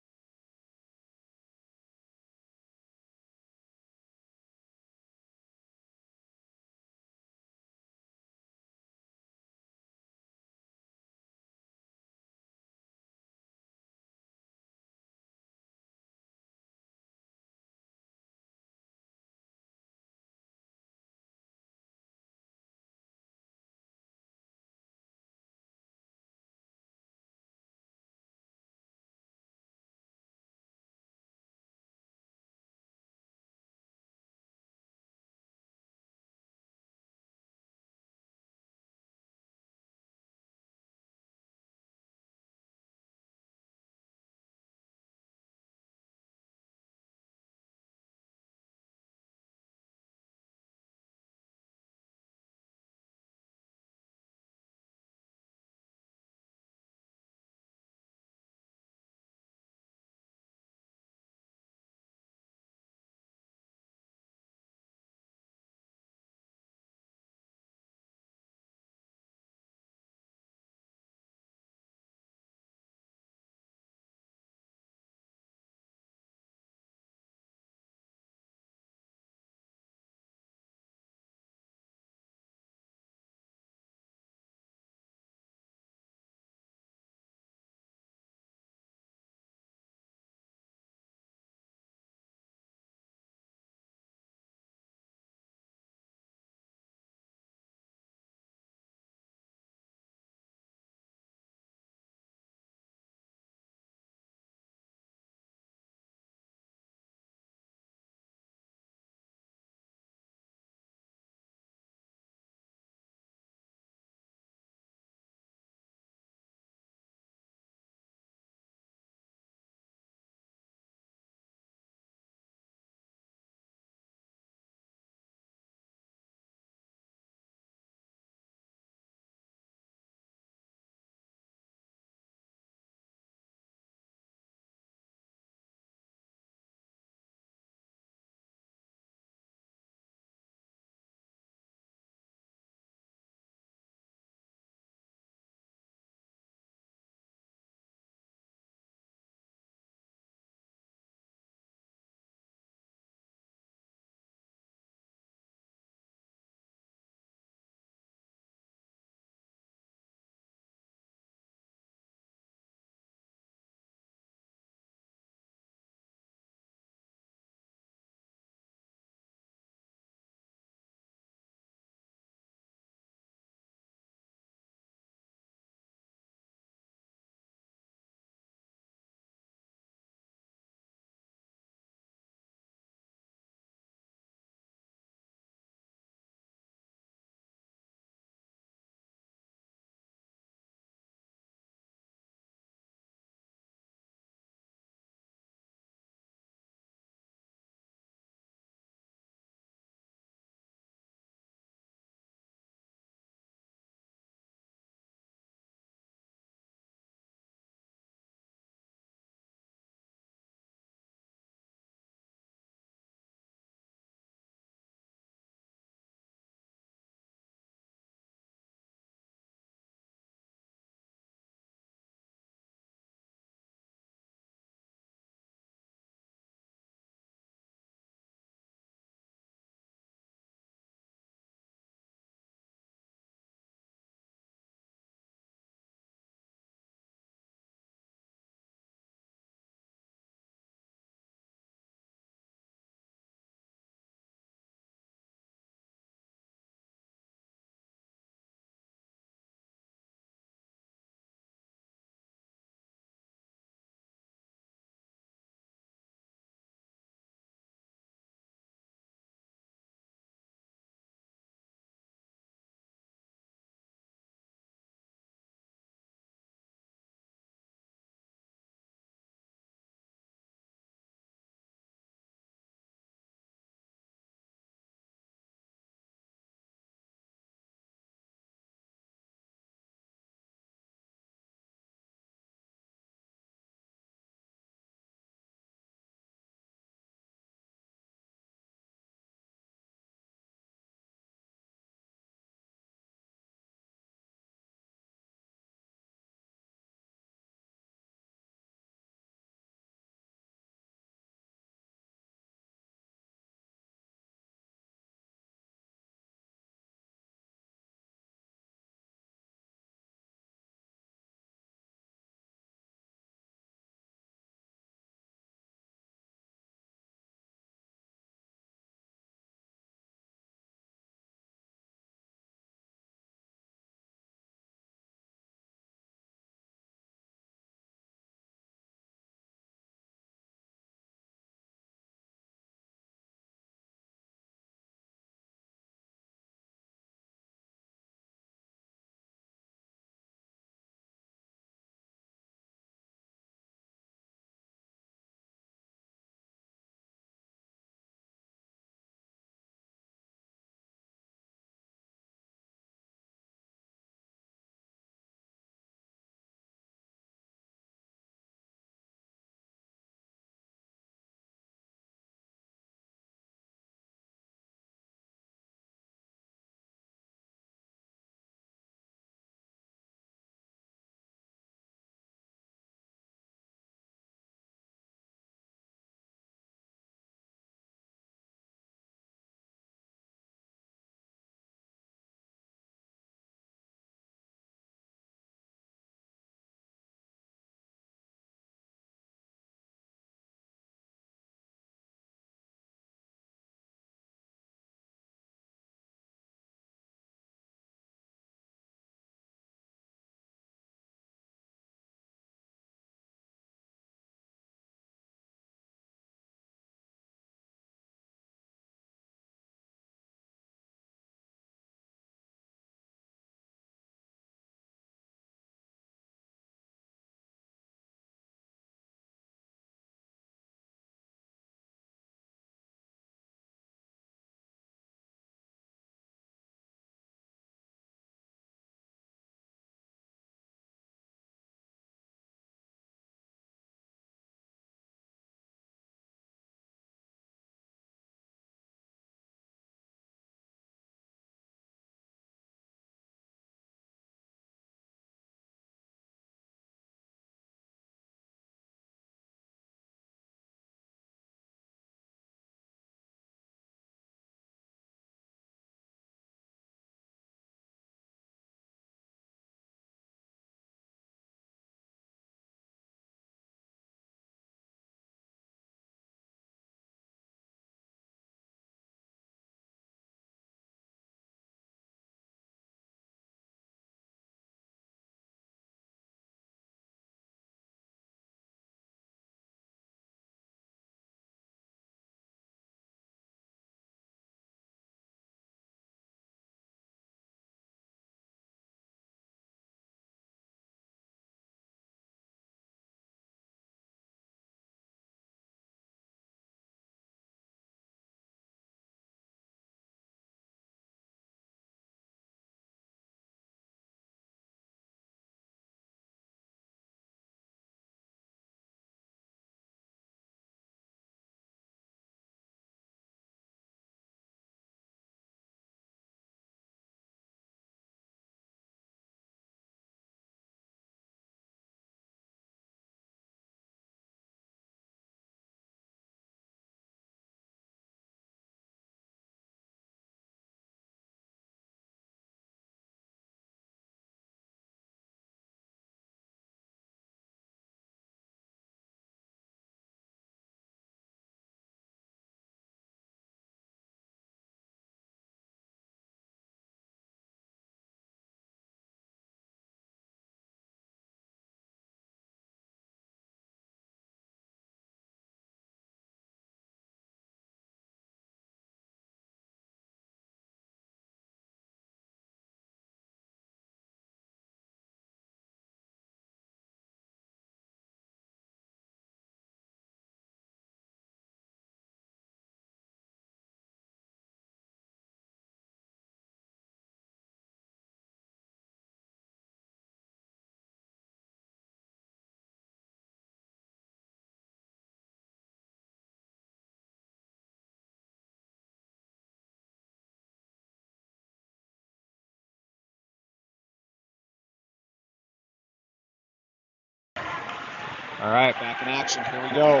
All right, back in action. Here we go.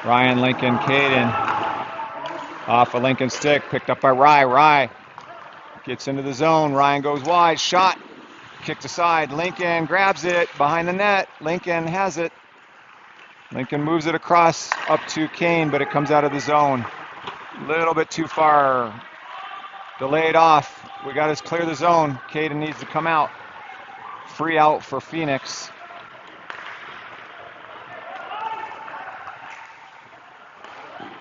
Ryan, Lincoln, Caden. Off of Lincoln's stick, picked up by Rye. Rye gets into the zone. Ryan goes wide, shot, kicked aside. Lincoln grabs it behind the net. Lincoln has it. Lincoln moves it across up to Kane, but it comes out of the zone. A little bit too far. Delayed off. We got to clear the zone. Caden needs to come out. Free out for Phoenix.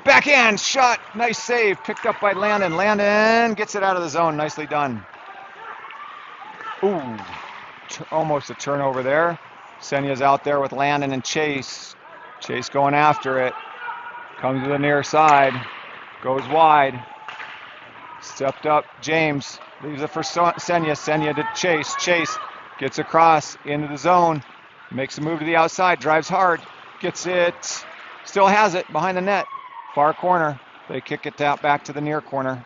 Backhand shot. Nice save. Picked up by Landon. Landon gets it out of the zone. Nicely done. Ooh. Almost a turnover there. Senya's out there with Landon and Chase. Chase going after it. Comes to the near side. Goes wide. Stepped up. James leaves it for Senya. Senya to Chase. Chase gets across into the zone. Makes a move to the outside. Drives hard. Gets it. Still has it behind the net. Far corner. They kick it out back to the near corner.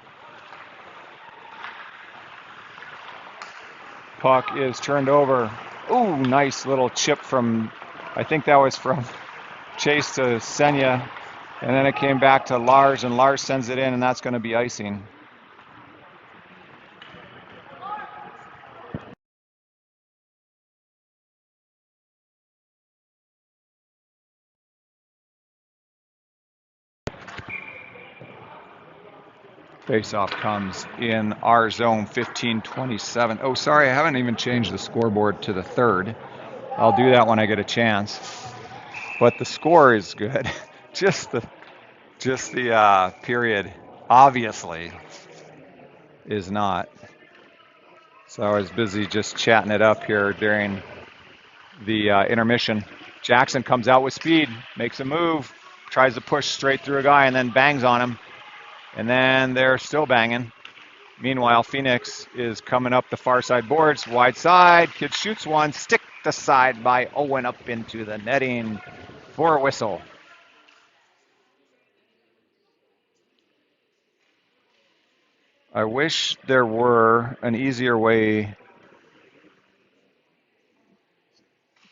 Puck is turned over. Ooh, nice little chip from, I think that was from Chase to Senya. And then it came back to Lars, and Lars sends it in, and that's going to be icing. Faceoff comes in our zone, 15-27. Oh, sorry, I haven't even changed the scoreboard to the third. I'll do that when I get a chance. But the score is good. just the period, obviously, is not. So I was busy just chatting it up here during the intermission. Jackson comes out with speed, makes a move, tries to push straight through a guy, and then bangs on him. And then they're still banging. Meanwhile, Phoenix is coming up the far side boards. Wide side. Kid shoots one. Sticked aside by Owen up into the netting for a whistle. I wish there were an easier way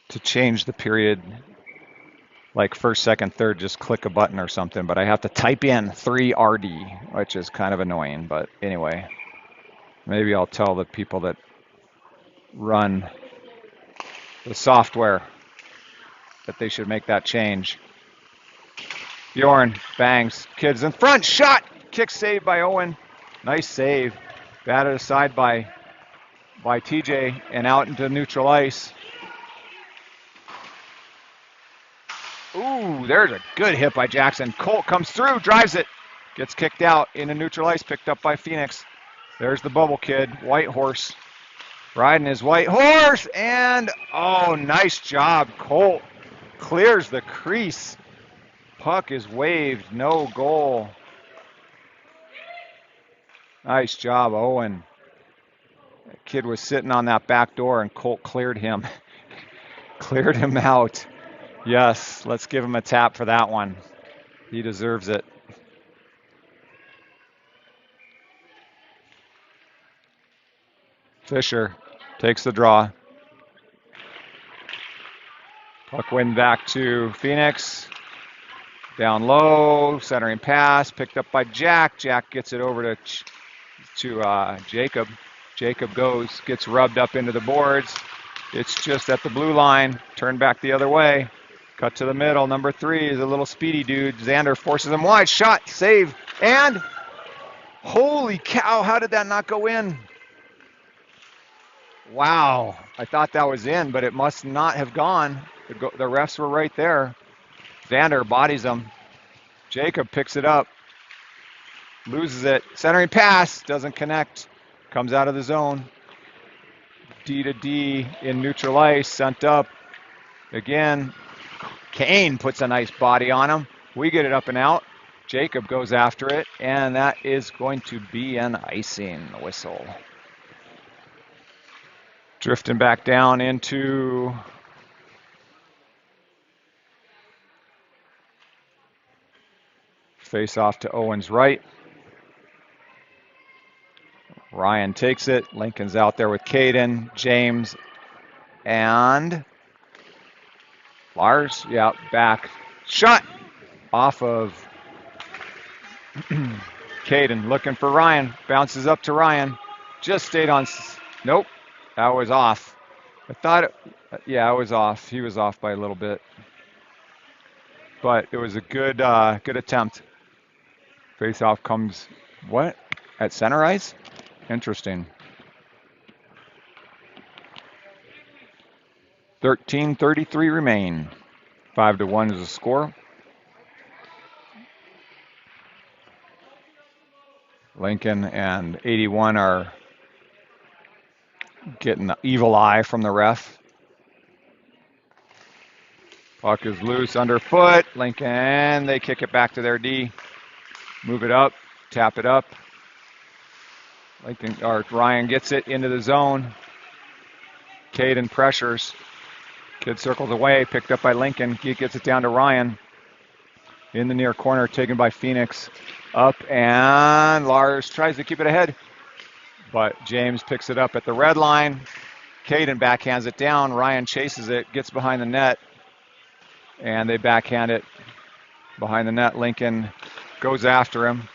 to change the period. Like first, second, third, just click a button or something. But I have to type in 3RD, which is kind of annoying. But anyway. Maybe I'll tell the people that run the software that they should make that change. Bjorn bangs, kids in front, shot, kick save by Owen. Nice save. Batted aside by TJ and out into neutral ice. Ooh, there's a good hit by Jackson. Colt comes through, drives it, gets kicked out into neutral ice, picked up by Phoenix. There's the bubble kid, White Horse, riding his white horse, and oh, nice job. Colt clears the crease. Puck is waved, no goal. Nice job, Owen. That kid was sitting on that back door, and Colt cleared him. Cleared him out. Yes, let's give him a tap for that one. He deserves it. Fisher takes the draw. Puck win back to Phoenix. Down low, centering pass, picked up by Jack. Jack gets it over to Jacob. Jacob gets rubbed up into the boards. It's just at the blue line. Turn back the other way. Cut to the middle. Number 3 is a little speedy dude. Xander forces him wide. Shot, save, and holy cow, how did that not go in? Wow, I thought that was in, but it must not have gone. The refs were right there. Xander bodies him. Jacob picks it up. Loses it. Centering pass. Doesn't connect. Comes out of the zone. D to D in neutral ice. Sent up. Again. Kane puts a nice body on him. We get it up and out. Jacob goes after it. And that is going to be an icing whistle. Drifting back down into face off to Owen's right. Ryan takes it. Lincoln's out there with Caden, James, and Lars, yeah, back. Shot off of Caden, looking for Ryan. Bounces up to Ryan. Just stayed on. Nope, that was off. I thought it, yeah, I was off. He was off by a little bit. But it was a good good attempt. Face-off comes, what? At center ice? Interesting. 13:33 remain. 5-1 is the score. Lincoln and 81 are getting the evil eye from the ref. Puck is loose underfoot. Lincoln, they kick it back to their D. Move it up, tap it up. Lincoln, or Ryan gets it into the zone. Caden pressures. Kid circles away, picked up by Lincoln. He gets it down to Ryan. In the near corner, taken by Phoenix. Up, and Lars tries to keep it ahead. But James picks it up at the red line. Caden backhands it down. Ryan chases it, gets behind the net. And they backhand it behind the net. Lincoln goes after him.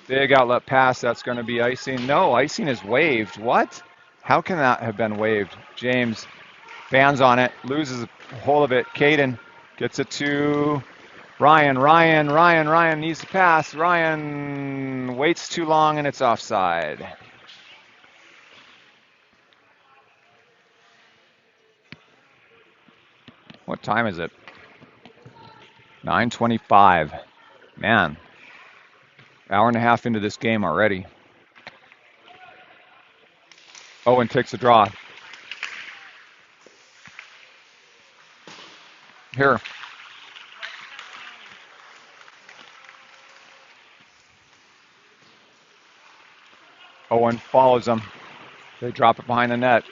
Big outlet pass, that's going to be icing. No, icing is waived. What? How can that have been waived? James bans on it, loses hold of it. Caden gets it to Ryan. Ryan needs to pass. Ryan waits too long and it's offside. What time is it? 9:25. Man. Hour and a half into this game already. Owen takes a draw. Here. Owen follows them. They drop it behind the net.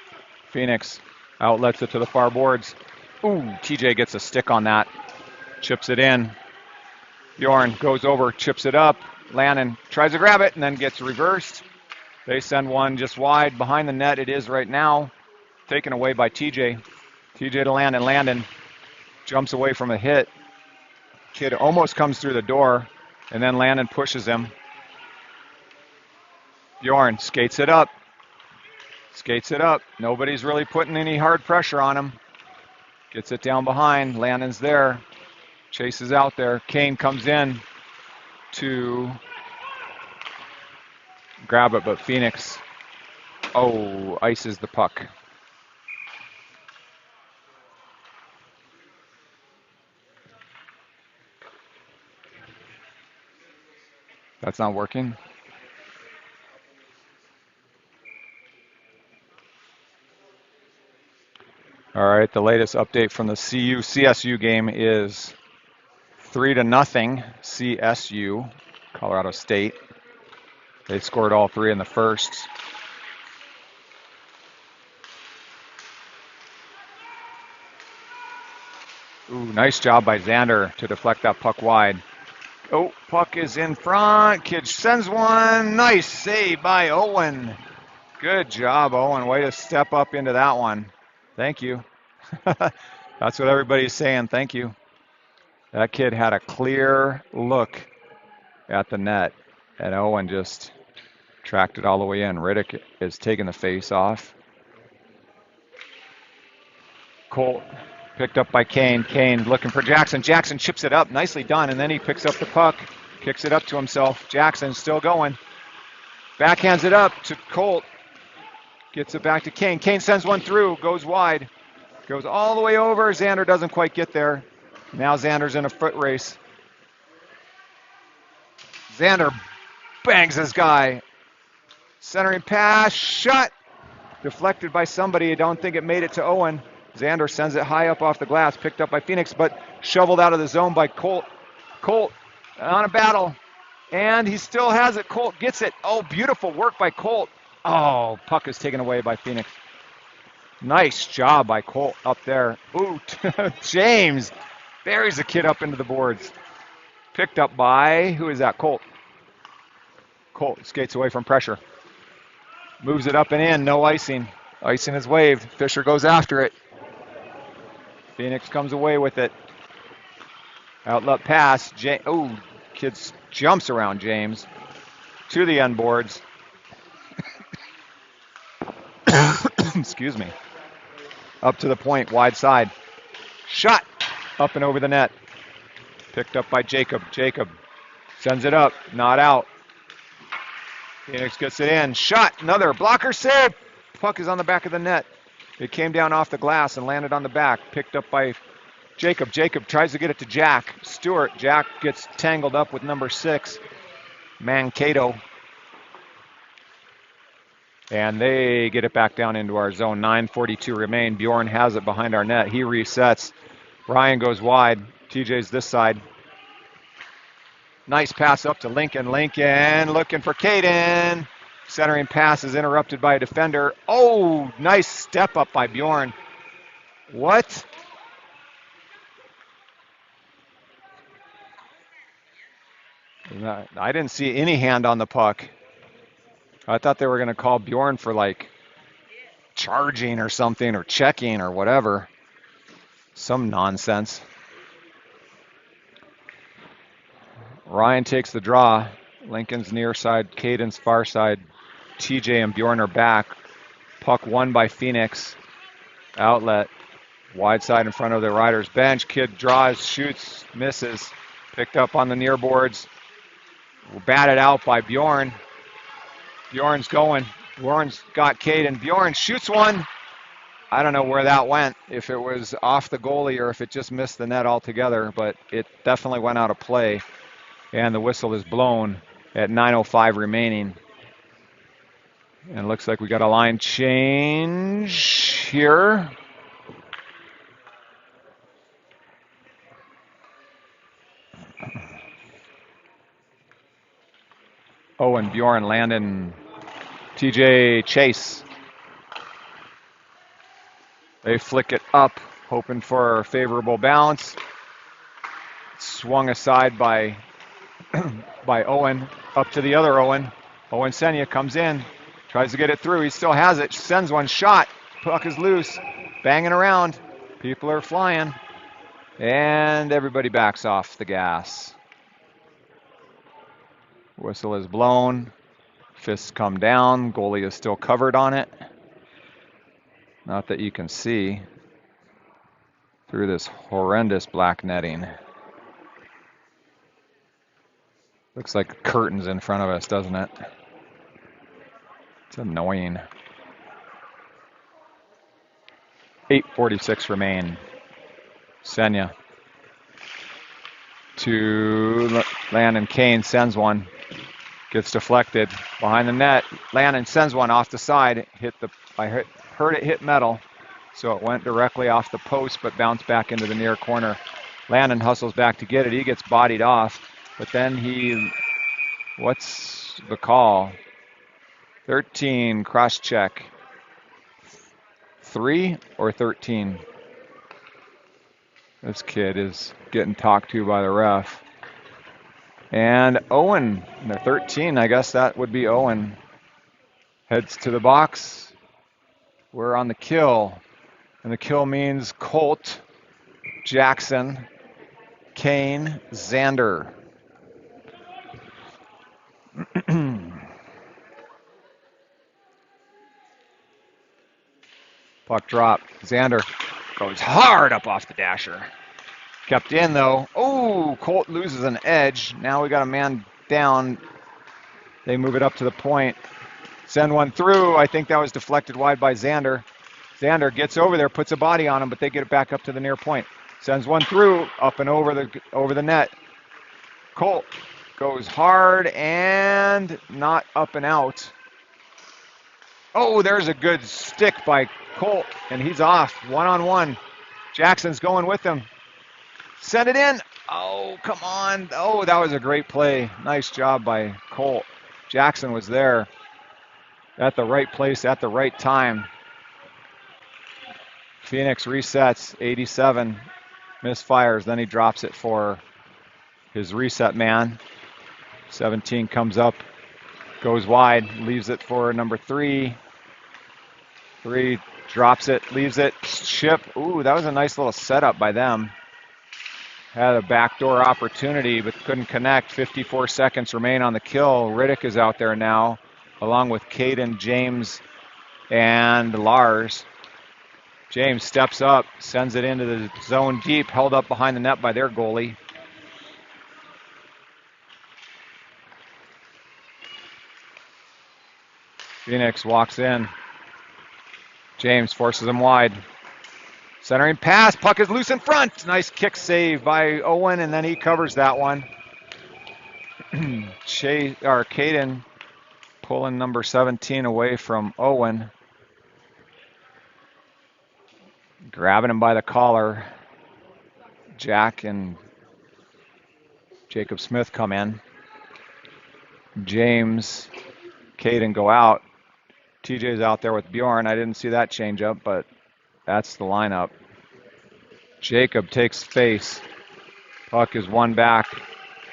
Phoenix outlets it to the far boards. Ooh, TJ gets a stick on that. Chips it in. Bjorn goes over, chips it up. Lannon tries to grab it and then gets reversed. They send one just wide behind the net. It is right now. Taken away by TJ. TJ to Landon. Landon jumps away from a hit. Kid almost comes through the door, and then Landon pushes him. Bjorn skates it up. Skates it up. Nobody's really putting any hard pressure on him. Gets it down behind. Landon's there. Chases out there. Kane comes in to grab it, but Phoenix, ices the puck. That's not working. All right, the latest update from the CSU game is 3-0 CSU, Colorado State. They scored all three in the first. Ooh, nice job by Xander to deflect that puck wide. Oh, puck is in front. Kid sends one. Nice save by Owen. Good job, Owen. Way to step up into that one. Thank you. That's what everybody's saying. Thank you. That kid had a clear look at the net, and Owen just tracked it all the way in. Riddick is taking the face off. Colt picked up by Kane. Kane looking for Jackson. Jackson chips it up. Nicely done, and then he picks up the puck, kicks it up to himself. Jackson still going. Backhands it up to Colt. Gets it back to Kane. Kane sends one through, goes wide. Goes all the way over. Xander doesn't quite get there. Now Xander's in a foot race. Xander bangs his guy. Centering pass, shot. Deflected by somebody. I don't think it made it to Owen. Xander sends it high up off the glass, picked up by Phoenix, but shoveled out of the zone by Colt. Colt on a battle, and he still has it. Colt gets it. Oh, beautiful work by Colt. Oh, puck is taken away by Phoenix. Nice job by Colt up there. Ooh, James buries the kid up into the boards. Picked up by, who is that? Colt. Colt skates away from pressure. Moves it up and in, no icing. Icing is waved. Fisher goes after it. Phoenix comes away with it. Outlet pass. Kids jumps around James to the end boards. Excuse me. Up to the point, wide side. Shot up and over the net. Picked up by Jacob. Jacob sends it up, not out. Phoenix gets it in. Shot, another blocker save. Puck is on the back of the net. It came down off the glass and landed on the back. Picked up by Jacob. Jacob tries to get it to Jack Stewart. Jack gets tangled up with number 6, Mankato. And they get it back down into our zone. 9:42 remain. Bjorn has it behind our net. He resets. Ryan goes wide. TJ's this side. Nice pass up to Lincoln. Lincoln looking for Caden. Centering pass is interrupted by a defender. Oh, nice step up by Bjorn. What? I didn't see any hand on the puck. I thought they were going to call Bjorn for like charging or something or checking or whatever. Some nonsense. Ryan takes the draw. Lincoln's near side, Caden's far side. TJ and Bjorn are back. Puck won by Phoenix. Outlet. Wide side in front of the Riders bench. Kid draws, shoots, misses. Picked up on the near boards. Batted out by Bjorn. Bjorn's going. Bjorn's got Caden. Bjorn shoots one. I don't know where that went, if it was off the goalie or if it just missed the net altogether, but it definitely went out of play. And the whistle is blown at 9:05 remaining. And it looks like we got a line change here. Owen, Bjorn, Landon, TJ Chase. They flick it up, hoping for a favorable bounce. Swung aside by Owen, up to the other Owen. Owen Senya comes in, tries to get it through. He still has it, sends one shot. Puck is loose, banging around. People are flying. And everybody backs off the gas. Whistle is blown. Fists come down. Goalie is still covered on it. Not that you can see through this horrendous black netting. Looks like curtains in front of us, doesn't it? It's annoying. 8:46 remain. Senya to Landon. Kane sends one. Gets deflected behind the net. Landon sends one off the side. I heard it hit metal, so it went directly off the post, but bounced back into the near corner. Landon hustles back to get it. He gets bodied off, but then what's the call? 13 cross check. 3 or 13? This kid is getting talked to by the ref. And Owen, the 13, I guess that would be Owen, heads to the box. We're on the kill. And the kill means Colt, Jackson, Kane, Xander. Puck drop. Xander goes hard up off the dasher. Kept in though. Oh, Colt loses an edge. Now we got a man down. They move it up to the point. Send one through. I think that was deflected wide by Xander. Xander gets over there, puts a body on him, but they get it back up to the near point. Sends one through, up and over the net. Colt goes hard and not up and out. Oh, there's a good stick by Colt, and he's off. One-on-one. Jackson's going with him. Send it in. Oh, come on. Oh, that was a great play. Nice job by Colt. Jackson was there at the right place at the right time. Phoenix resets, 87. Misfires. Then he drops it for his reset man. 17 comes up Goes wide, leaves it for number 3. 3 drops it, leaves it, ship. Ooh, that was a nice little setup by them. Had a backdoor opportunity, but couldn't connect. 54 seconds remain on the kill. Riddick is out there now, along with Caden, James, and Lars. James steps up, sends it into the zone deep, held up behind the net by their goalie. Phoenix walks in. James forces him wide. Centering pass, puck is loose in front. Nice kick save by Owen, and then he covers that one. Caden pulling number 17 away from Owen. Grabbing him by the collar. Jack and Jacob Smith come in. James, Caden go out. TJ's out there with Bjorn. I didn't see that change up, but that's the lineup. Jacob takes face. Puck is won back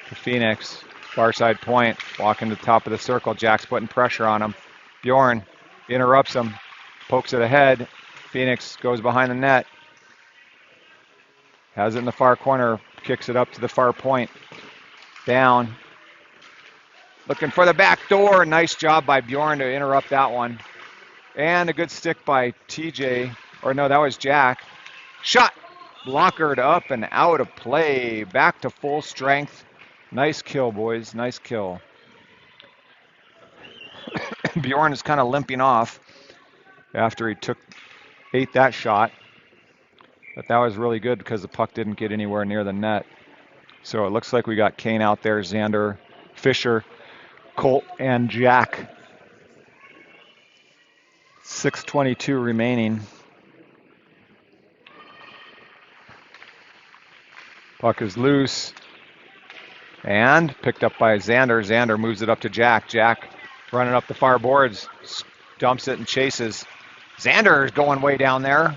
to Phoenix. Far side point. Walking to the top of the circle. Jack's putting pressure on him. Bjorn interrupts him. Pokes it ahead. Phoenix goes behind the net. Has it in the far corner. Kicks it up to the far point. Down. Looking for the back door. Nice job by Bjorn to interrupt that one. And a good stick by TJ. Or no, that was Jack. Shot. Blockered up and out of play. Back to full strength. Nice kill, boys. Nice kill. Bjorn is kind of limping off after he ate that shot. But that was really good because the puck didn't get anywhere near the net. So it looks like we got Kane out there, Xander, Fisher, Colt, and Jack. 6:22 remaining. Puck is loose. And picked up by Xander. Xander moves it up to Jack. Jack running up the far boards. Dumps it and chases. Xander is going way down there.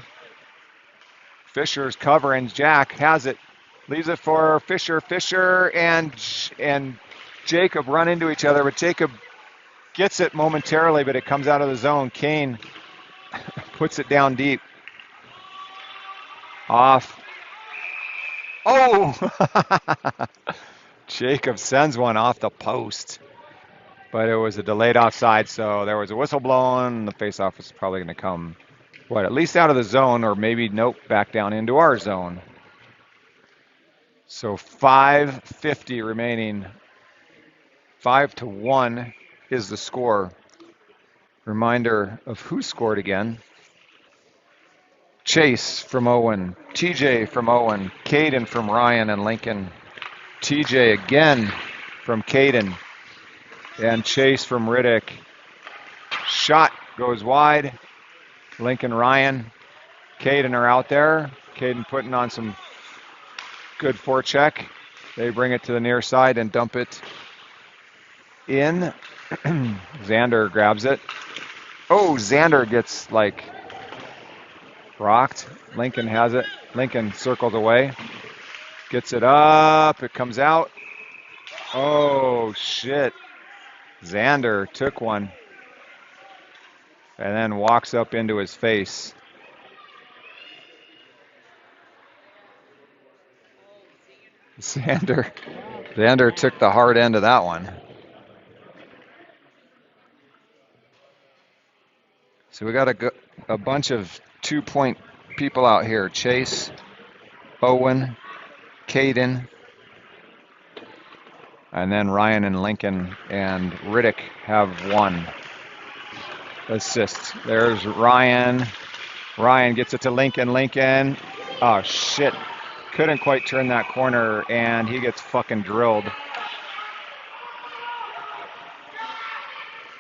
Fisher's covering. Jack has it. Leaves it for Fisher. Fisher and Jacob run into each other, but Jacob gets it momentarily, but it comes out of the zone. Kane puts it down deep. Off. Oh! Jacob sends one off the post. But it was a delayed offside, so there was a whistle blown. The faceoff is probably going to come, at least out of the zone, or maybe, nope, back down into our zone. So 5:50 remaining. 5-1 is the score. Reminder of who scored again. Chase from Owen, TJ from Owen, Caden from Ryan and Lincoln, TJ again from Caden, and Chase from Riddick. Shot goes wide. Lincoln, Ryan, Caden are out there. Caden putting on some good forecheck. They bring it to the near side and dump it in. Xander grabs it. Oh, Xander gets rocked. Lincoln has it. Lincoln circles away. Gets it up. It comes out. Oh, shit. Xander took one. And then walks up into his face. Xander took the hard end of that one. So we got a bunch of 2-point people out here. Chase, Owen, Caden, and then Ryan and Lincoln and Riddick have 1 assist. There's Ryan. Ryan gets it to Lincoln. Lincoln, oh shit, couldn't quite turn that corner, and he gets fucking drilled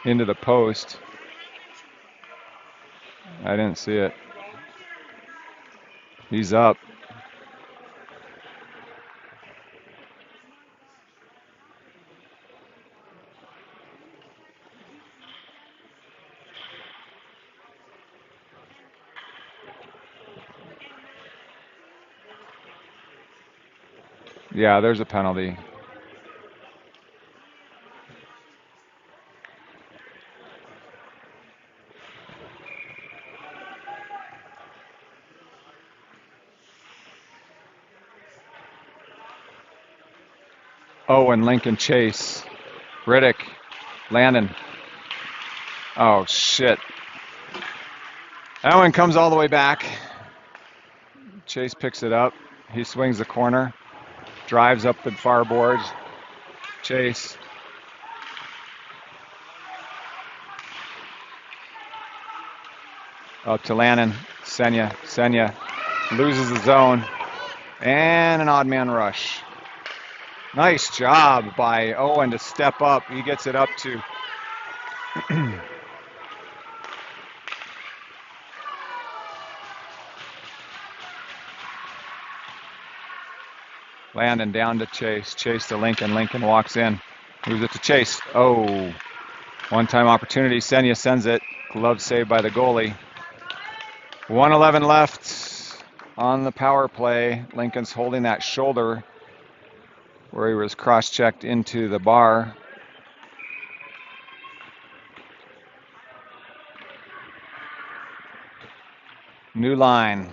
into the post. I didn't see it. He's up. Yeah, there's a penalty. Owen, Lincoln, Chase, Riddick, Landon. Oh, shit. Owen comes all the way back. Chase picks it up. He swings the corner, drives up the far boards. Chase. Up to Landon. Senya loses the zone. And an odd man rush. Nice job by Owen to step up. He gets it up to Landon down to Chase. Chase to Lincoln. Lincoln walks in. Moves it to Chase. Oh, one-time opportunity. Senya sends it. Glove saved by the goalie. 1:11 left on the power play. Lincoln's holding that shoulder where he was cross-checked into the bar. New line.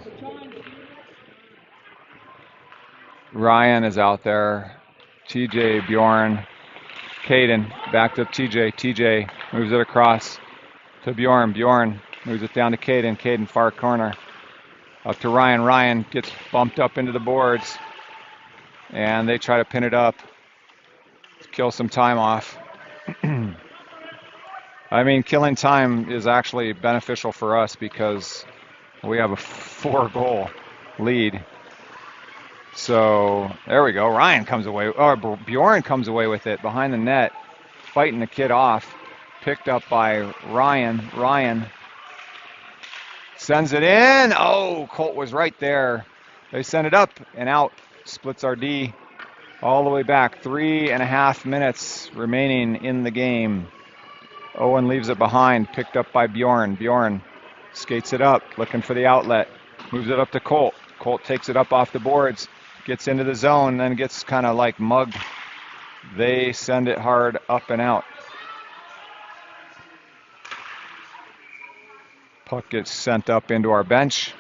Ryan is out there. TJ, Bjorn, Caden, back to TJ. TJ moves it across to Bjorn. Bjorn moves it down to Caden. Caden, far corner. Up to Ryan. Ryan gets bumped up into the boards. And they try to pin it up. Kill some time off. I mean, killing time is actually beneficial for us because we have a 4-goal lead. So there we go. Ryan comes away, or Bjorn comes away with it behind the net, fighting the kid off. Picked up by Ryan. Ryan sends it in. Oh, Colt was right there. They send it up and out. Splits our D all the way back. 3.5 minutes remaining in the game. Owen leaves it behind. Picked up by Bjorn. Bjorn skates it up, looking for the outlet. Moves it up to Colt. Colt takes it up off the boards. Gets into the zone, then gets kind of like mugged. They send it hard up and out. Puck gets sent up into our bench.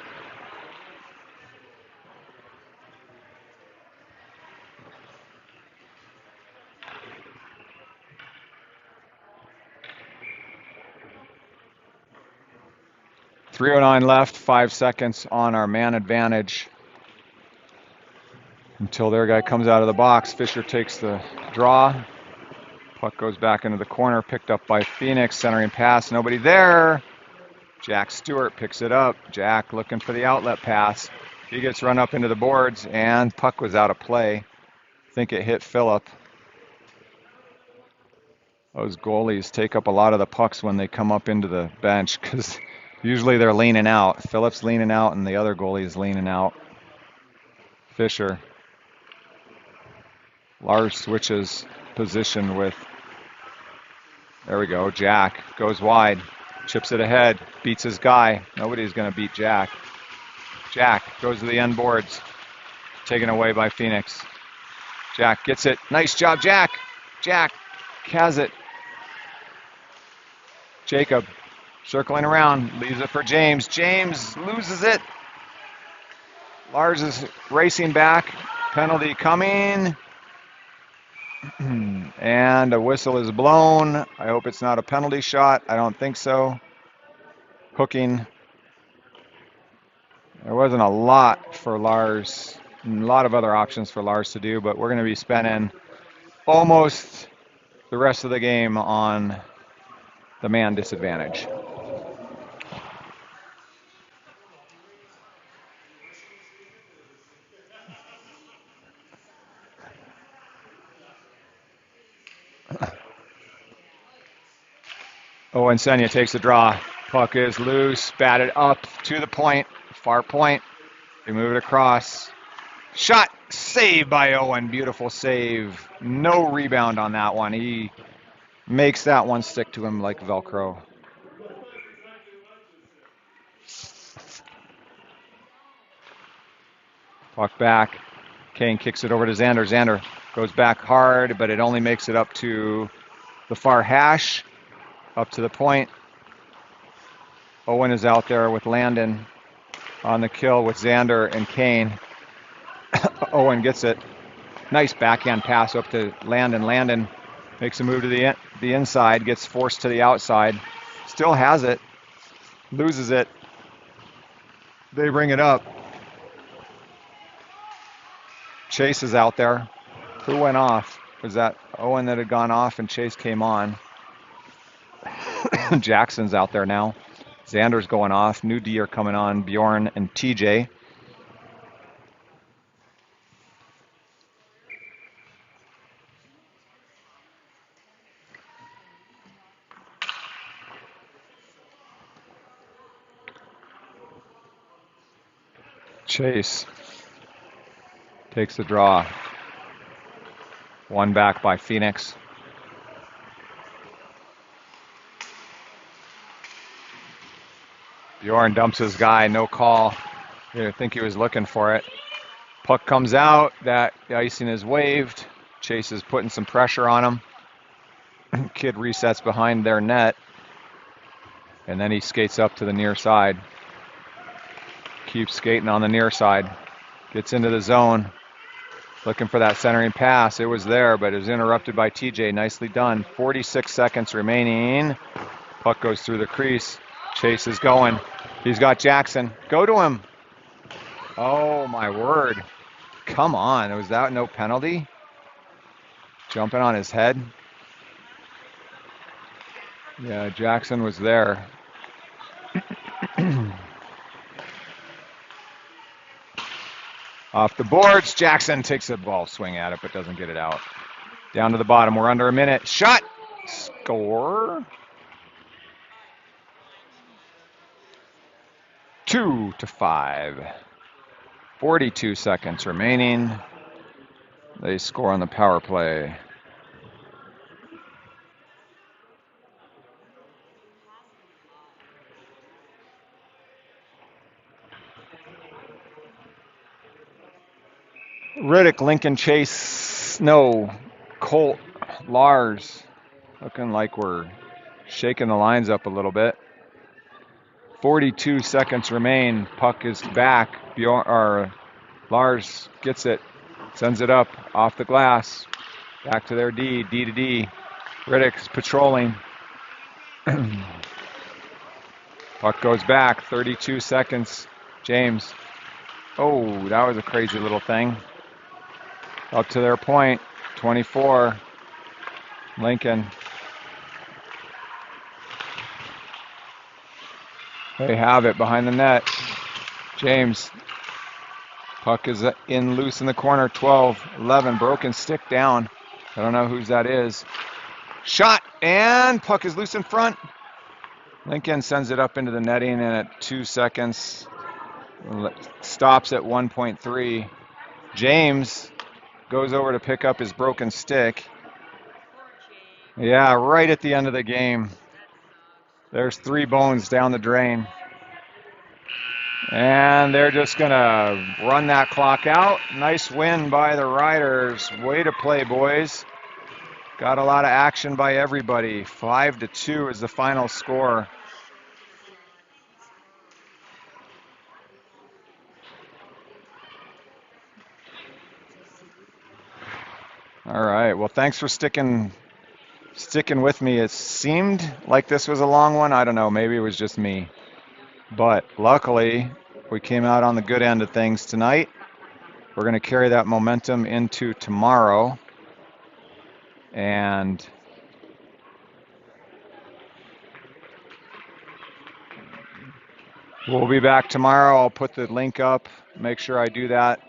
.309 left, 5 seconds on our man advantage. Until their guy comes out of the box. Fisher takes the draw. Puck goes back into the corner, picked up by Phoenix. Centering pass, nobody there. Jack Stewart picks it up. Jack looking for the outlet pass. He gets run up into the boards, and puck was out of play. I think it hit Phillip. Those goalies take up a lot of the pucks when they come up into the bench because usually they're leaning out. Phillip's leaning out, and the other goalie is leaning out. Fisher. Lars switches position with, there we go, Jack goes wide, chips it ahead, beats his guy. Nobody's going to beat Jack. Jack goes to the end boards, taken away by Phoenix. Jack gets it. Nice job, Jack. Jack has it. Jacob circling around, leaves it for James. James loses it. Lars is racing back. Penalty coming. And a whistle is blown. I hope it's not a penalty shot. I don't think so. Hooking. There wasn't a lot for Lars. A lot of other options for Lars to do, but we're going to be spending almost the rest of the game on the man disadvantage. Owen Senya takes the draw. Puck is loose, batted up to the point, far point. They move it across. Shot, saved by Owen. Beautiful save. No rebound on that one. He makes that one stick to him like Velcro. Puck back. Kane kicks it over to Xander. Xander goes back hard, but it only makes it up to the far hash. Up to the point. Owen is out there with Landon on the kill with Xander and Kane. Owen gets it. Nice backhand pass up to Landon. Landon makes a move to the inside, gets forced to the outside. Still has it. Loses it. They bring it up. Chase is out there. Who went off? Was that Owen that had gone off and Chase came on? Jackson's out there now. Xander's going off. New D are coming on. Bjorn and TJ. Chase takes the draw. One back by Phoenix. Bjorn dumps his guy, no call. I think he was looking for it. Puck comes out, that icing is waved. Chase is putting some pressure on him. Kid resets behind their net. And then he skates up to the near side. Keeps skating on the near side. Gets into the zone. Looking for that centering pass. It was there, but it was interrupted by TJ. Nicely done. 46 seconds remaining. Puck goes through the crease. Chase is going. He's got Jackson. Go to him. Oh, my word. Come on. Was that no penalty? Jumping on his head. Yeah, Jackson was there. Off the boards. Jackson takes a ball swing at it, but doesn't get it out. Down to the bottom. We're under a minute. Shot. Score. 2-5. 42 seconds remaining. They score on the power play. Riddick, Lincoln, Chase, no, Colt, Lars. Looking like we're shaking the lines up a little bit. 42 seconds remain. Puck is back. Lars gets it, sends it up off the glass. Back to their D to D. Riddick's patrolling. Puck goes back. 32 seconds. James. Oh, that was a crazy little thing. Up to their point. 24. Lincoln. They have it behind the net. James. Puck is in loose in the corner. 12, 11. Broken stick down. I don't know whose that is. Shot, and puck is loose in front. Lincoln sends it up into the netting, and at 2 seconds, stops at 1.3. James goes over to pick up his broken stick. Yeah, right at the end of the game. There's 3 bones down the drain. And they're just going to run that clock out. Nice win by the Riders. Way to play, boys. Got a lot of action by everybody. 5-2 is the final score. All right. Well, thanks for sticking with me. It seemed like this was a long one. I don't know. Maybe it was just me. But luckily, we came out on the good end of things tonight. We're going to carry that momentum into tomorrow. And we'll be back tomorrow. I'll put the link up. Make sure I do that.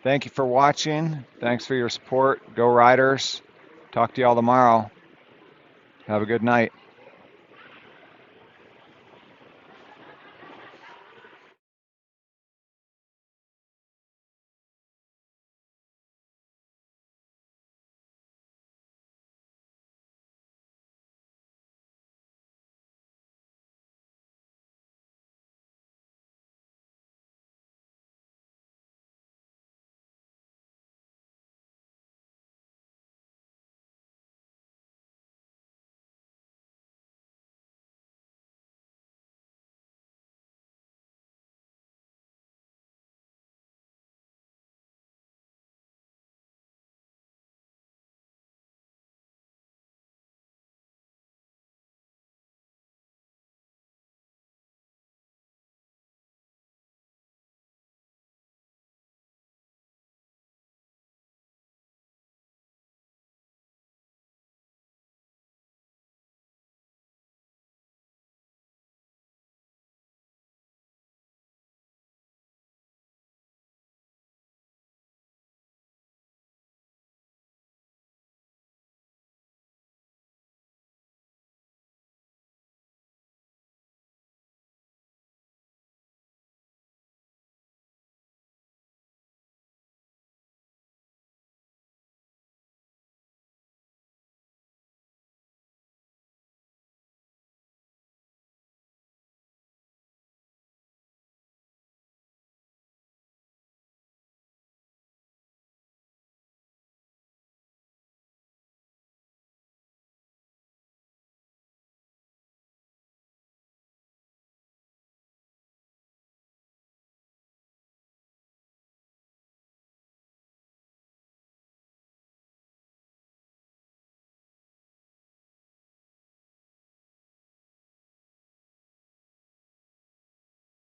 Thank you for watching. Thanks for your support. Go Riders. Talk to y'all tomorrow. Have a good night.